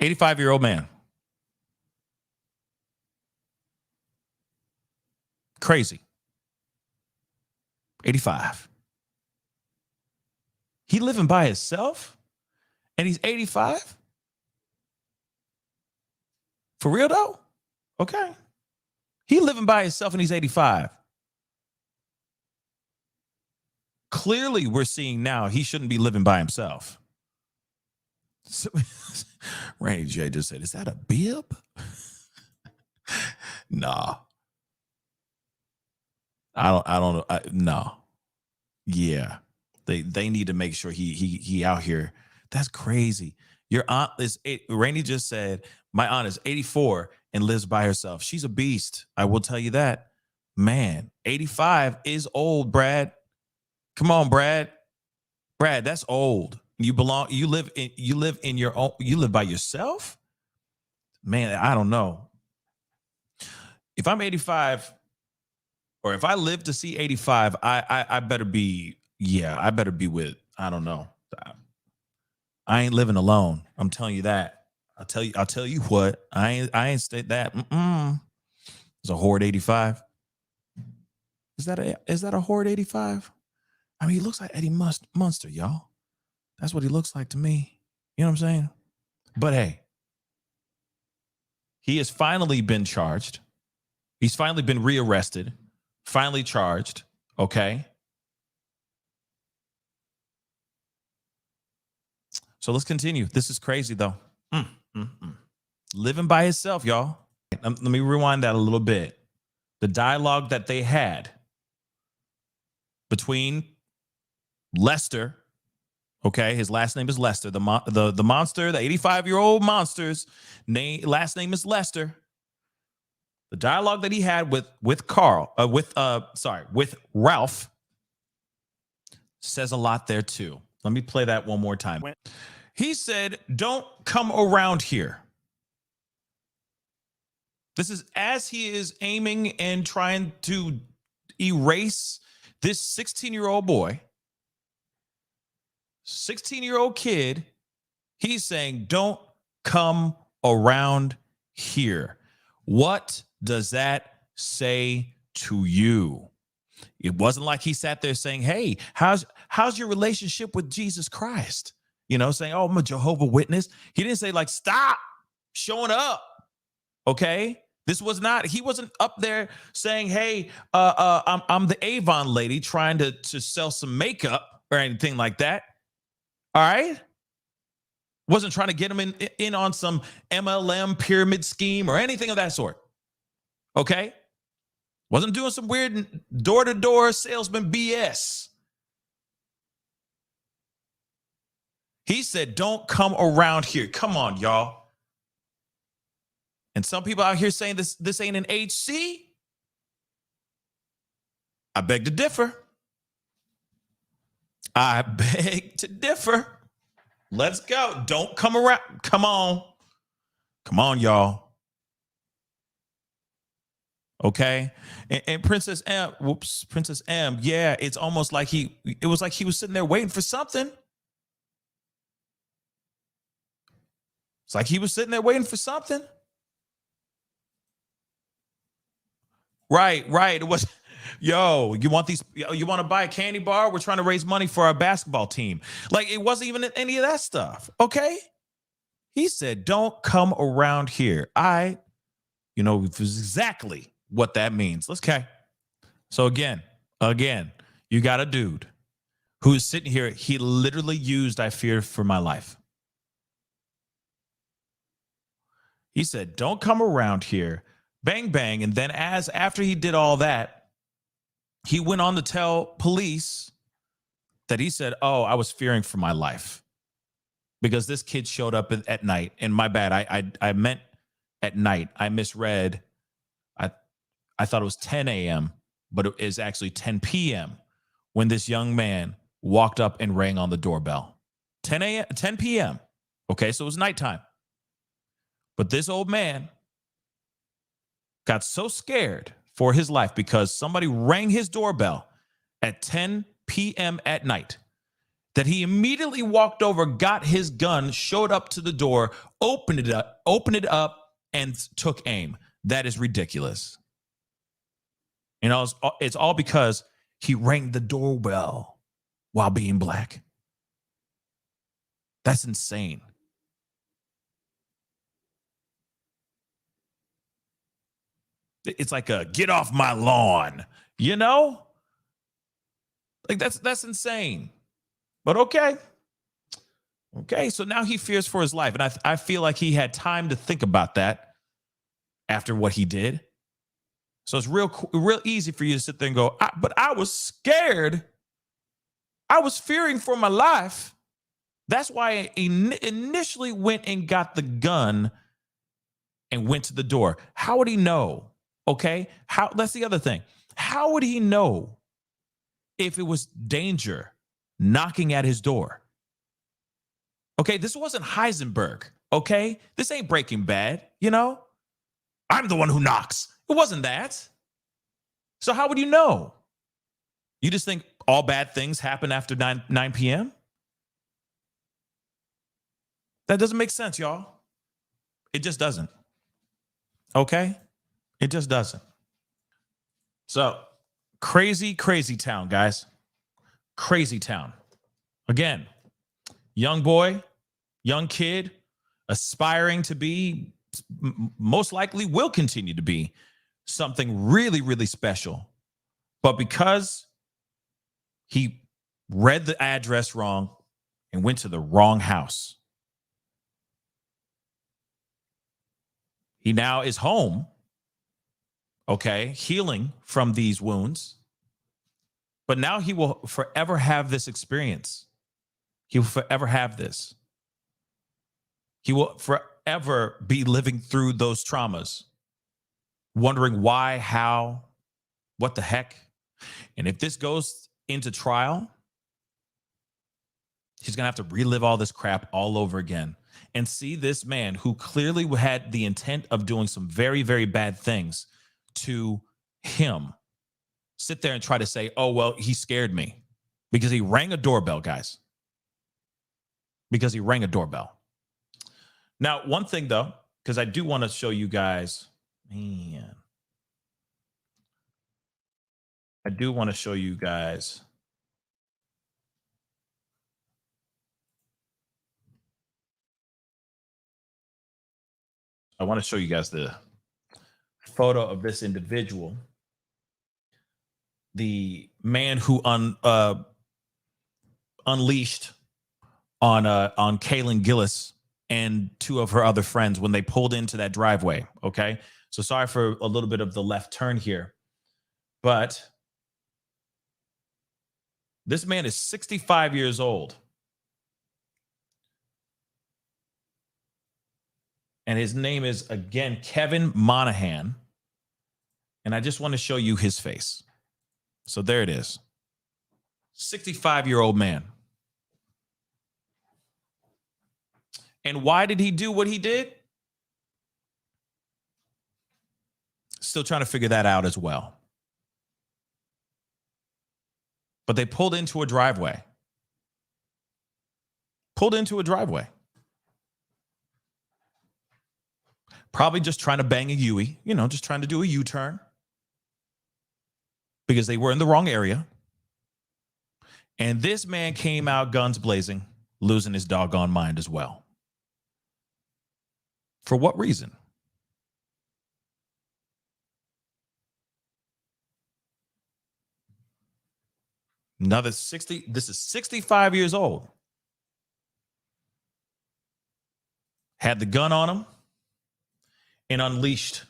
85-year-old man. Crazy. 85. He living by himself and he's 85? For real though? Okay. He living by himself and he's 85. Clearly we're seeing now he shouldn't be living by himself. So, Randy J just said, is that a bib? Nah. I don't know. No. Yeah. They need to make sure he out here. That's crazy. Your aunt is Randy just said, my aunt is 84 and lives by herself. She's a beast. I will tell you that. Man, 85 is old, Brad. Come on, Brad. Brad, that's old. You live in your own, you live by yourself? Man, I don't know. If I'm 85, or if I live to see 85, I better be, I better be with, I don't know. I ain't living alone. I'm telling you that. I'll tell you what, I ain't state that. It's a horde 85. Is that a horde 85? I mean, he looks like Eddie Munster, y'all. That's what he looks like to me. You know what I'm saying? But hey, he has finally been charged. He's finally been rearrested, finally charged. Okay. So let's continue. This is crazy though. Living by himself, y'all. Let me rewind that a little bit. The dialogue that they had between Lester, okay, his last name is Lester, the monster, the 85-year-old monster's last name is Lester. The dialogue that he had with Ralph says a lot there too. Let me play that one more time. He said, "Don't come around here." This is as he is aiming and trying to erase this 16-year-old boy, 16-year-old kid. He's saying, "Don't come around here." What does that say to you? It wasn't like he sat there saying, "Hey, how's your relationship with Jesus Christ?" You know, saying, "Oh, I'm a Jehovah's Witness." He didn't say like, "Stop, showing up. Okay. This was not, he wasn't up there saying, hey, I'm the Avon lady trying to sell some makeup or anything like that. All right. Wasn't trying to get him in on some MLM pyramid scheme or anything of that sort. Okay. Wasn't doing some weird door-to-door salesman BS. He said, don't come around here. Come on, y'all. And some people out here saying this ain't an HC. I beg to differ. I beg to differ. Let's go. Don't come around. Come on. Come on, y'all. Okay. And Princess M, yeah, it's almost like it was like he was sitting there waiting for something. It's like he was sitting there waiting for something. Right. It was, yo, you want to buy a candy bar? We're trying to raise money for our basketball team. Like, it wasn't even any of that stuff. Okay. He said, don't come around here. Exactly what that means. Okay. So again, you got a dude who's sitting here. He literally used, I fear for my life. He said, don't come around here. Bang, bang. And then after he did all that, he went on to tell police that he said, oh, I was fearing for my life because this kid showed up at night. And my bad, I meant at night. I misread. I thought it was 10 a.m., but it is actually 10 p.m. when this young man walked up and rang on the doorbell. 10 p.m. Okay, so it was nighttime. But this old man got so scared for his life because somebody rang his doorbell at 10 p.m. at night that he immediately walked over, got his gun, showed up to the door, opened it up, and took aim. That is ridiculous. It's all because he rang the doorbell while being black. That's insane. It's like a get off my lawn, Like that's insane. But okay. So now he fears for his life. And I feel like he had time to think about that after what he did. So it's real easy for you to sit there and go, but I was scared. I was fearing for my life. That's why I initially went and got the gun and went to the door. How would he know? Okay. That's the other thing. How would he know if it was danger knocking at his door? Okay. This wasn't Heisenberg. Okay. This ain't Breaking Bad. I'm the one who knocks. It wasn't that. So how would you know? You just think all bad things happen after 9 p.m.? That doesn't make sense, y'all. It just doesn't. Okay? It just doesn't. So, crazy town, guys. Crazy town. Again, young boy, young kid, aspiring to be, most likely will continue to be something really, really special. But because he read the address wrong and went to the wrong house, he now is home, okay, healing from these wounds. But now he will forever have this experience. He will forever have this. He will forever be living through those traumas, wondering why, how, what the heck. And if this goes into trial, he's going to have to relive all this crap all over again and see this man who clearly had the intent of doing some very, very bad things to him sit there and try to say, oh, well, he scared me because he rang a doorbell, guys. Because he rang a doorbell. Now, one thing, though, because I do want to show you guys, man. I do want to show you guys. I want to show you guys the photo of this individual. The man who unleashed on Kaylin Gillis and two of her other friends when they pulled into that driveway. Okay, so sorry for a little bit of the left turn here, but this man is 65 years old, and his name is, again, Kevin Monahan, and I just want to show you his face. So there it is. 65-year-old man. And why did he do what he did? Still trying to figure that out as well. But they pulled into a driveway. Probably just trying to bang a Yui, just trying to do a U-turn. Because they were in the wrong area. And this man came out guns blazing, losing his doggone mind as well. For what reason? This is 65 years old. Had the gun on him and unleashed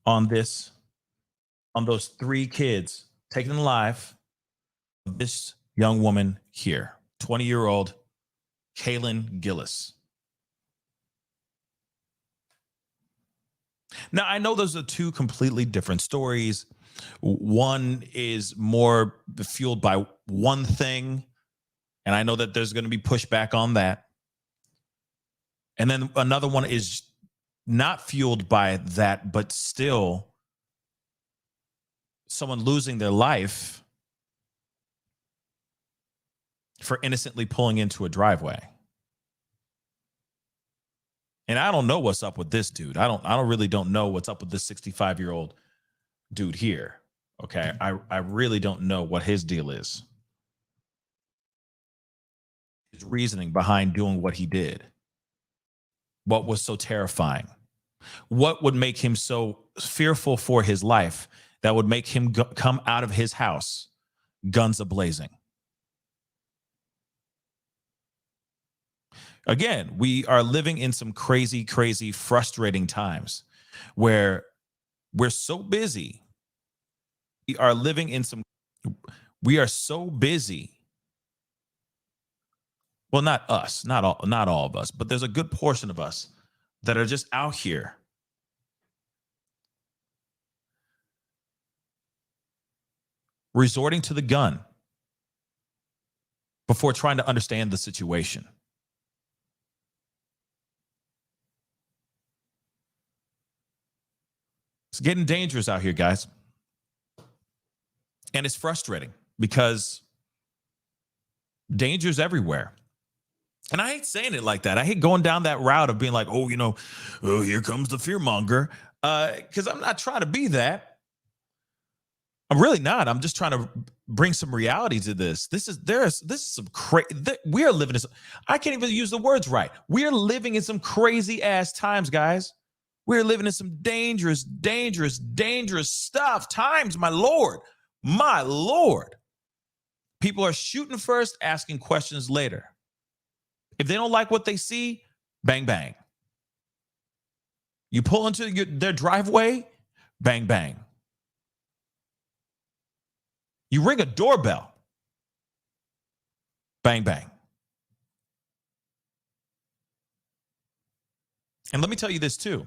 on those three kids, taking the life of this young woman here, 20-year-old Kaylin Gillis. Now, I know those are two completely different stories. One is more fueled by one thing, and I know that there's going to be pushback on that. And then another one is not fueled by that, but still someone losing their life for innocently pulling into a driveway. And I don't know what's up with this dude. I really don't know what's up with this 65-year-old dude here. Okay. I really don't know what his deal is. His reasoning behind doing what he did. What was so terrifying? What would make him so fearful for his life that would make him come out of his house, guns a-blazing? Again, we are living in some crazy, crazy, frustrating times where we're so busy. We are so busy. Well, not us, not all of us, but there's a good portion of us that are just out here resorting to the gun before trying to understand the situation. It's getting dangerous out here, guys. And it's frustrating because danger's everywhere. And I hate saying it like that. I hate going down that route of being like, oh, here comes the fearmonger. Because I'm not trying to be that. I'm really not. I'm just trying to bring some reality to this. This is some crazy. We are living in some, I can't even use the words right. We are living in some crazy ass times, guys. We're living in some dangerous, dangerous, dangerous stuff. Times, my Lord. My Lord. People are shooting first, asking questions later. If they don't like what they see, bang, bang. You pull into their driveway, bang, bang. You ring a doorbell, bang, bang. And let me tell you this too.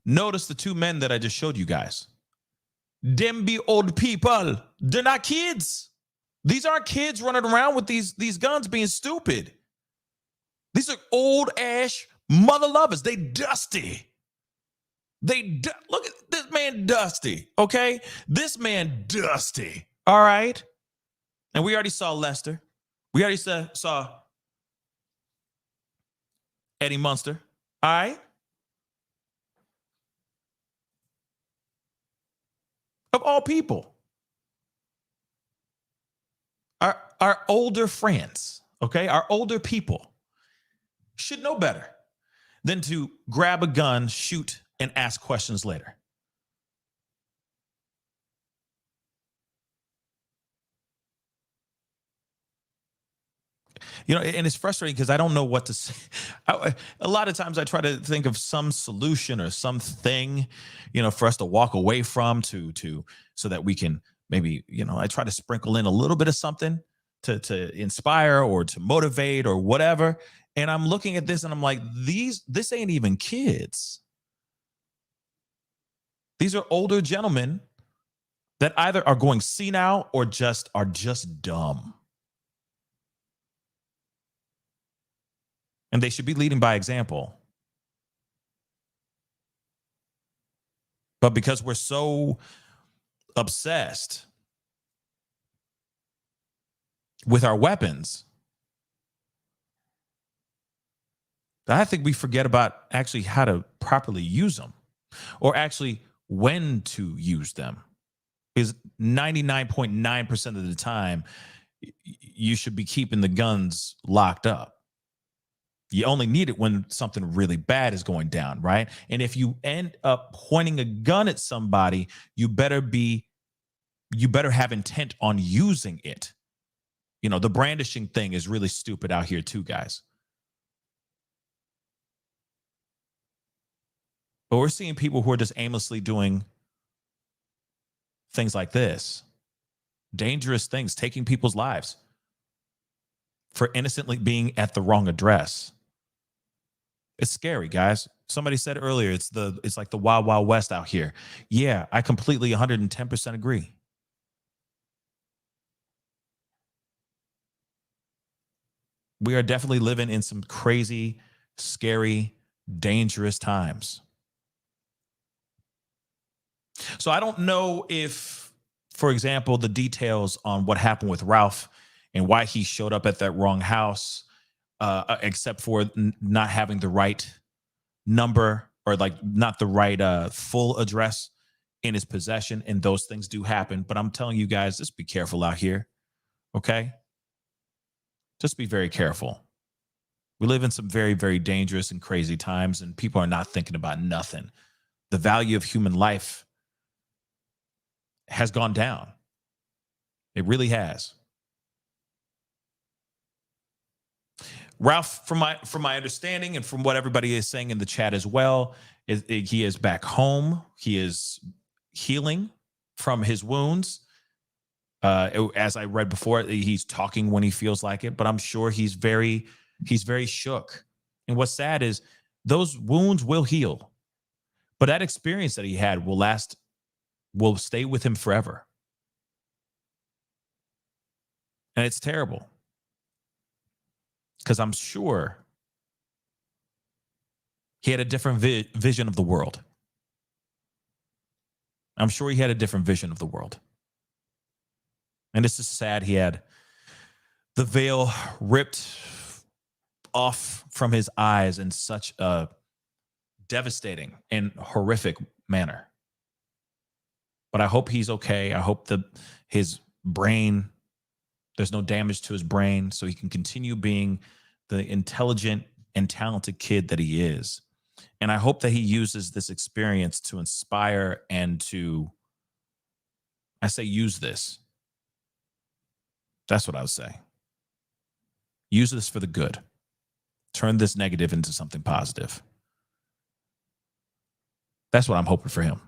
Notice the two men that I just showed you guys. Them be old people. They're not kids. These aren't kids running around with these guns being stupid. These are old ash mother lovers. They dusty. Look at this man dusty, okay? This man dusty, all right? And we already saw Lester. We already saw Eddie Munster, all right? Of all people. Our older friends, okay? Our older people should know better. than to grab a gun, shoot, and ask questions later. You know, and it's frustrating because I don't know what to say. A lot of times I try to think of some solution or something, you know, for us to walk away from so that we can maybe, you know, I try to sprinkle in a little bit of something to inspire or to motivate or whatever. And I'm looking at this and I'm like, this ain't even kids. These are older gentlemen that either are going senile or are just dumb. And they should be leading by example. But because we're so obsessed with our weapons, I think we forget about actually how to properly use them, or actually when to use them. Because 99.9% of the time, you should be keeping the guns locked up. You only need it when something really bad is going down, right? And if you end up pointing a gun at somebody, you better have intent on using it. You know, the brandishing thing is really stupid out here too, guys. But we're seeing people who are just aimlessly doing things like this. Dangerous things, taking people's lives for innocently being at the wrong address. It's scary, guys. Somebody said earlier, it's like the Wild Wild West out here. Yeah, I completely 110% agree. We are definitely living in some crazy, scary, dangerous times. So I don't know if, for example, the details on what happened with Ralph and why he showed up at that wrong house, except for not having the right number or like not the right full address in his possession. And those things do happen. But I'm telling you guys, just be careful out here. Okay? Just be very careful. We live in some very, very dangerous and crazy times, and people are not thinking about nothing. The value of human life has gone down. It really has. Ralph, from my understanding and from what everybody is saying in the chat as well, he is back home. He is healing from his wounds. As I read before, he's talking when he feels like it, but I'm sure he's very shook. And what's sad is those wounds will heal, but that experience that he had will stay with him forever. And it's terrible. Because I'm sure he had a different vision of the world. I'm sure he had a different vision of the world. And it's just sad he had the veil ripped off from his eyes in such a devastating and horrific manner. But I hope he's okay. I hope his brain, there's no damage to his brain, so he can continue being the intelligent and talented kid that he is. And I hope that he uses this experience to inspire and to, I say use this. That's what I would say. Use this for the good. Turn this negative into something positive. That's what I'm hoping for him.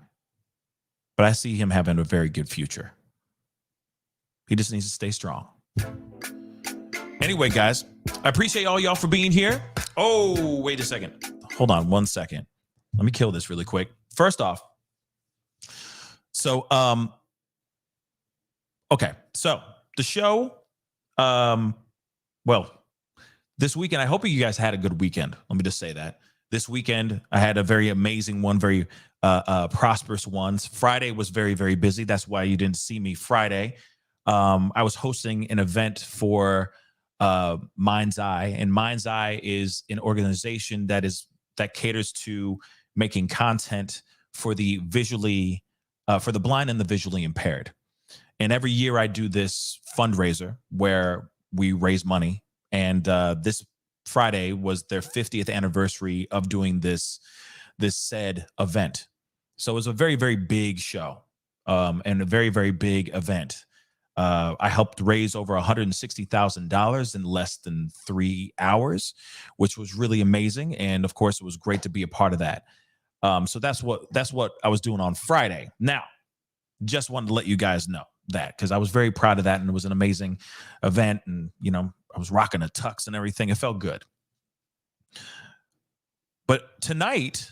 But I see him having a very good future. He just needs to stay strong. Anyway, guys, I appreciate all y'all for being here. Oh, wait a second. Hold on 1 second. Let me kill this really quick. First off, okay. So the show, well, this weekend, I hope you guys had a good weekend. Let me just say that. This weekend, I had a very amazing one, very prosperous ones. Friday was very, very busy. That's why you didn't see me Friday. I was hosting an event for Mind's Eye, and Mind's Eye is an organization that caters to making content for the blind and the visually impaired. And every year I do this fundraiser where we raise money. And this Friday was their 50th anniversary of doing this said event. So it was a very, very big show, and a very, very big event. I helped raise over $160,000 in less than 3 hours, which was really amazing. And of course, it was great to be a part of that. So that's what I was doing on Friday. Now, just wanted to let you guys know that, because I was very proud of that, and it was an amazing event. And I was rocking a tux and everything. It felt good. But tonight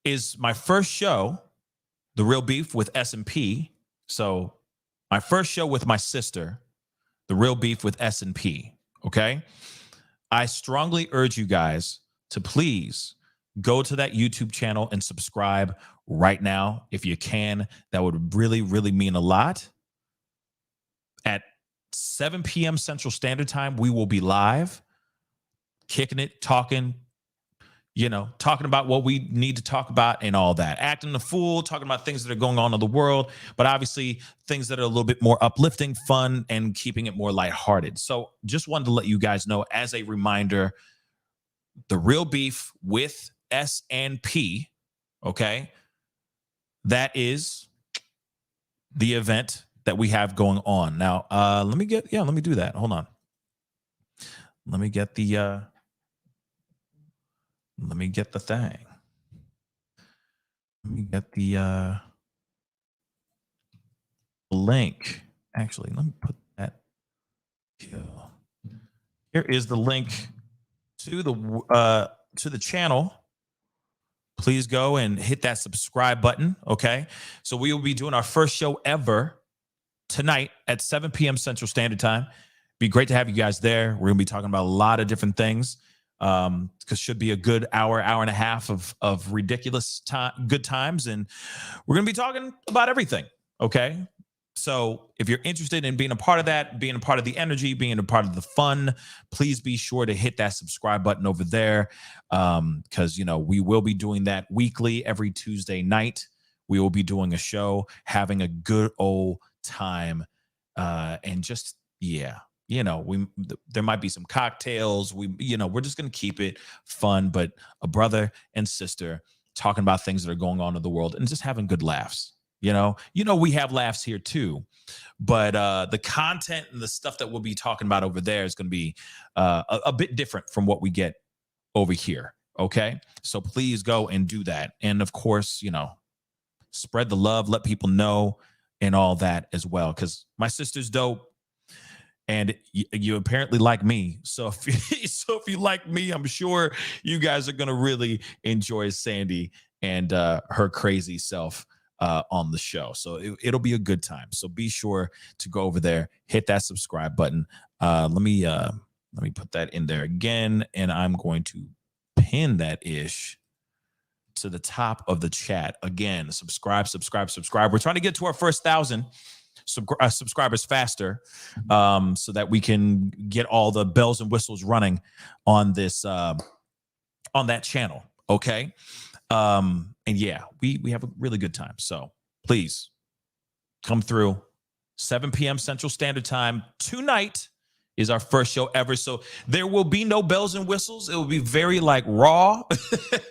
is my first show, The Real Beef with S&P. So my first show with my sister, The Real Beef with S&P, okay? I strongly urge you guys to please go to that YouTube channel and subscribe right now if you can. That would really, really mean a lot. At 7 p.m. Central Standard Time, we will be live, kicking it, talking about what we need to talk about and all that. Acting the fool, talking about things that are going on in the world, but obviously things that are a little bit more uplifting, fun, and keeping it more lighthearted. So just wanted to let you guys know as a reminder, The Real Beef with S&P, okay? That is the event that we have going on. Now, let me do that. Hold on. Let me get the thing. Let me get the link. Actually, let me put that here. Here is the link to the channel. Please go and hit that subscribe button, okay? So we will be doing our first show ever tonight at 7 p.m. Central Standard Time. Be great to have you guys there. We're going to be talking about a lot of different things. Because should be a good hour and a half of ridiculous good times, and we're gonna be talking about everything. Okay, so if you're interested in being a part of that, being a part of the energy, being a part of the fun, please be sure to hit that subscribe button over there. Because we will be doing that weekly, every Tuesday night. We will be doing a show, having a good old time, and just there might be some cocktails. We're just going to keep it fun, but a brother and sister talking about things that are going on in the world and just having good laughs. We have laughs here too, but the content and the stuff that we'll be talking about over there is going to be a bit different from what we get over here. Okay. So please go and do that. And of course, spread the love, let people know and all that as well. Cause my sister's dope. And you apparently like me. So if you like me, I'm sure you guys are going to really enjoy Sandy and her crazy self on the show. So it'll be a good time. So be sure to go over there, hit that subscribe button. Let me put that in there again. And I'm going to pin that ish to the top of the chat. Again, subscribe. We're trying to get to our first 1,000 subscribers faster, so that we can get all the bells and whistles running on this on that channel. Okay. And yeah, we have a really good time. So please come through. 7 p.m. Central Standard Time tonight is our first show ever. So there will be no bells and whistles. It will be very raw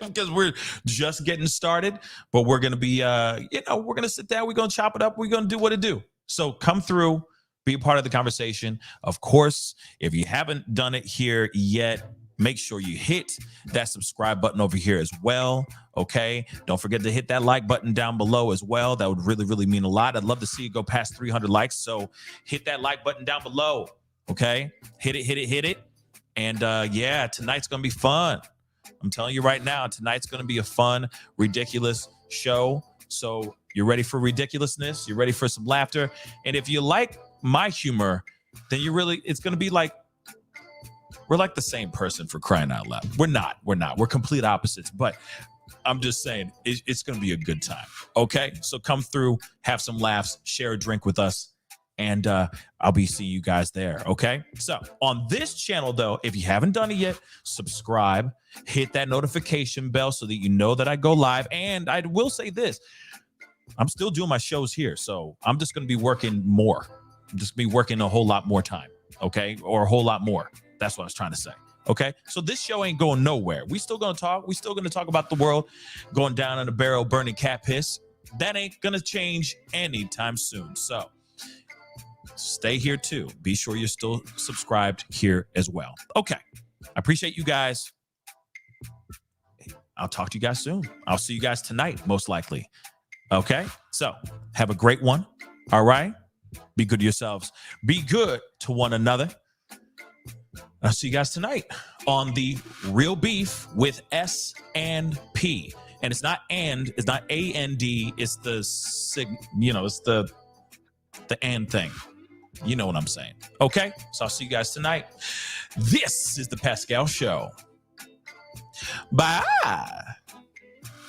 because we're just getting started, but we're going to be, we're going to sit down. We're going to chop it up. We're going to do what it do. So come through, be a part of the conversation. Of course, if you haven't done it here yet, make sure you hit that subscribe button over here as well. Okay. Don't forget to hit that like button down below as well. That would really, really mean a lot. I'd love to see you go past 300 likes. So hit that like button down below. Okay. Hit it. And yeah, tonight's going to be fun. I'm telling you right now, tonight's going to be a fun, ridiculous show. So you're ready for ridiculousness. You're ready for some laughter. And if you like my humor, then it's going to be we're like the same person, for crying out loud. We're not. We're complete opposites. But I'm just saying it's going to be a good time. Okay. So come through, have some laughs, share a drink with us. And I'll be seeing you guys there. Okay. So on this channel, though, if you haven't done it yet, subscribe, hit that notification bell so that you know that I go live. And I will say this. I'm still doing my shows here, so I'm just going to be working more. I'm just going to be working a whole lot more time, okay? Or a whole lot more. That's what I was trying to say. Okay, so this show ain't going nowhere. We still gonna talk. We still gonna talk about the world going down in a barrel, burning cat piss. That ain't gonna change anytime soon. So stay here too. Be sure you're still subscribed here as well. Okay, I appreciate you guys. I'll talk to you guys soon. I'll see you guys tonight, most likely. Okay, so have a great one. All right, be good to yourselves. Be good to one another. I'll see you guys tonight on the Real Beef with S and P. And it's not A-N-D, it's the it's the and thing. You know what I'm saying. Okay, so I'll see you guys tonight. This is the Pascal Show. Bye.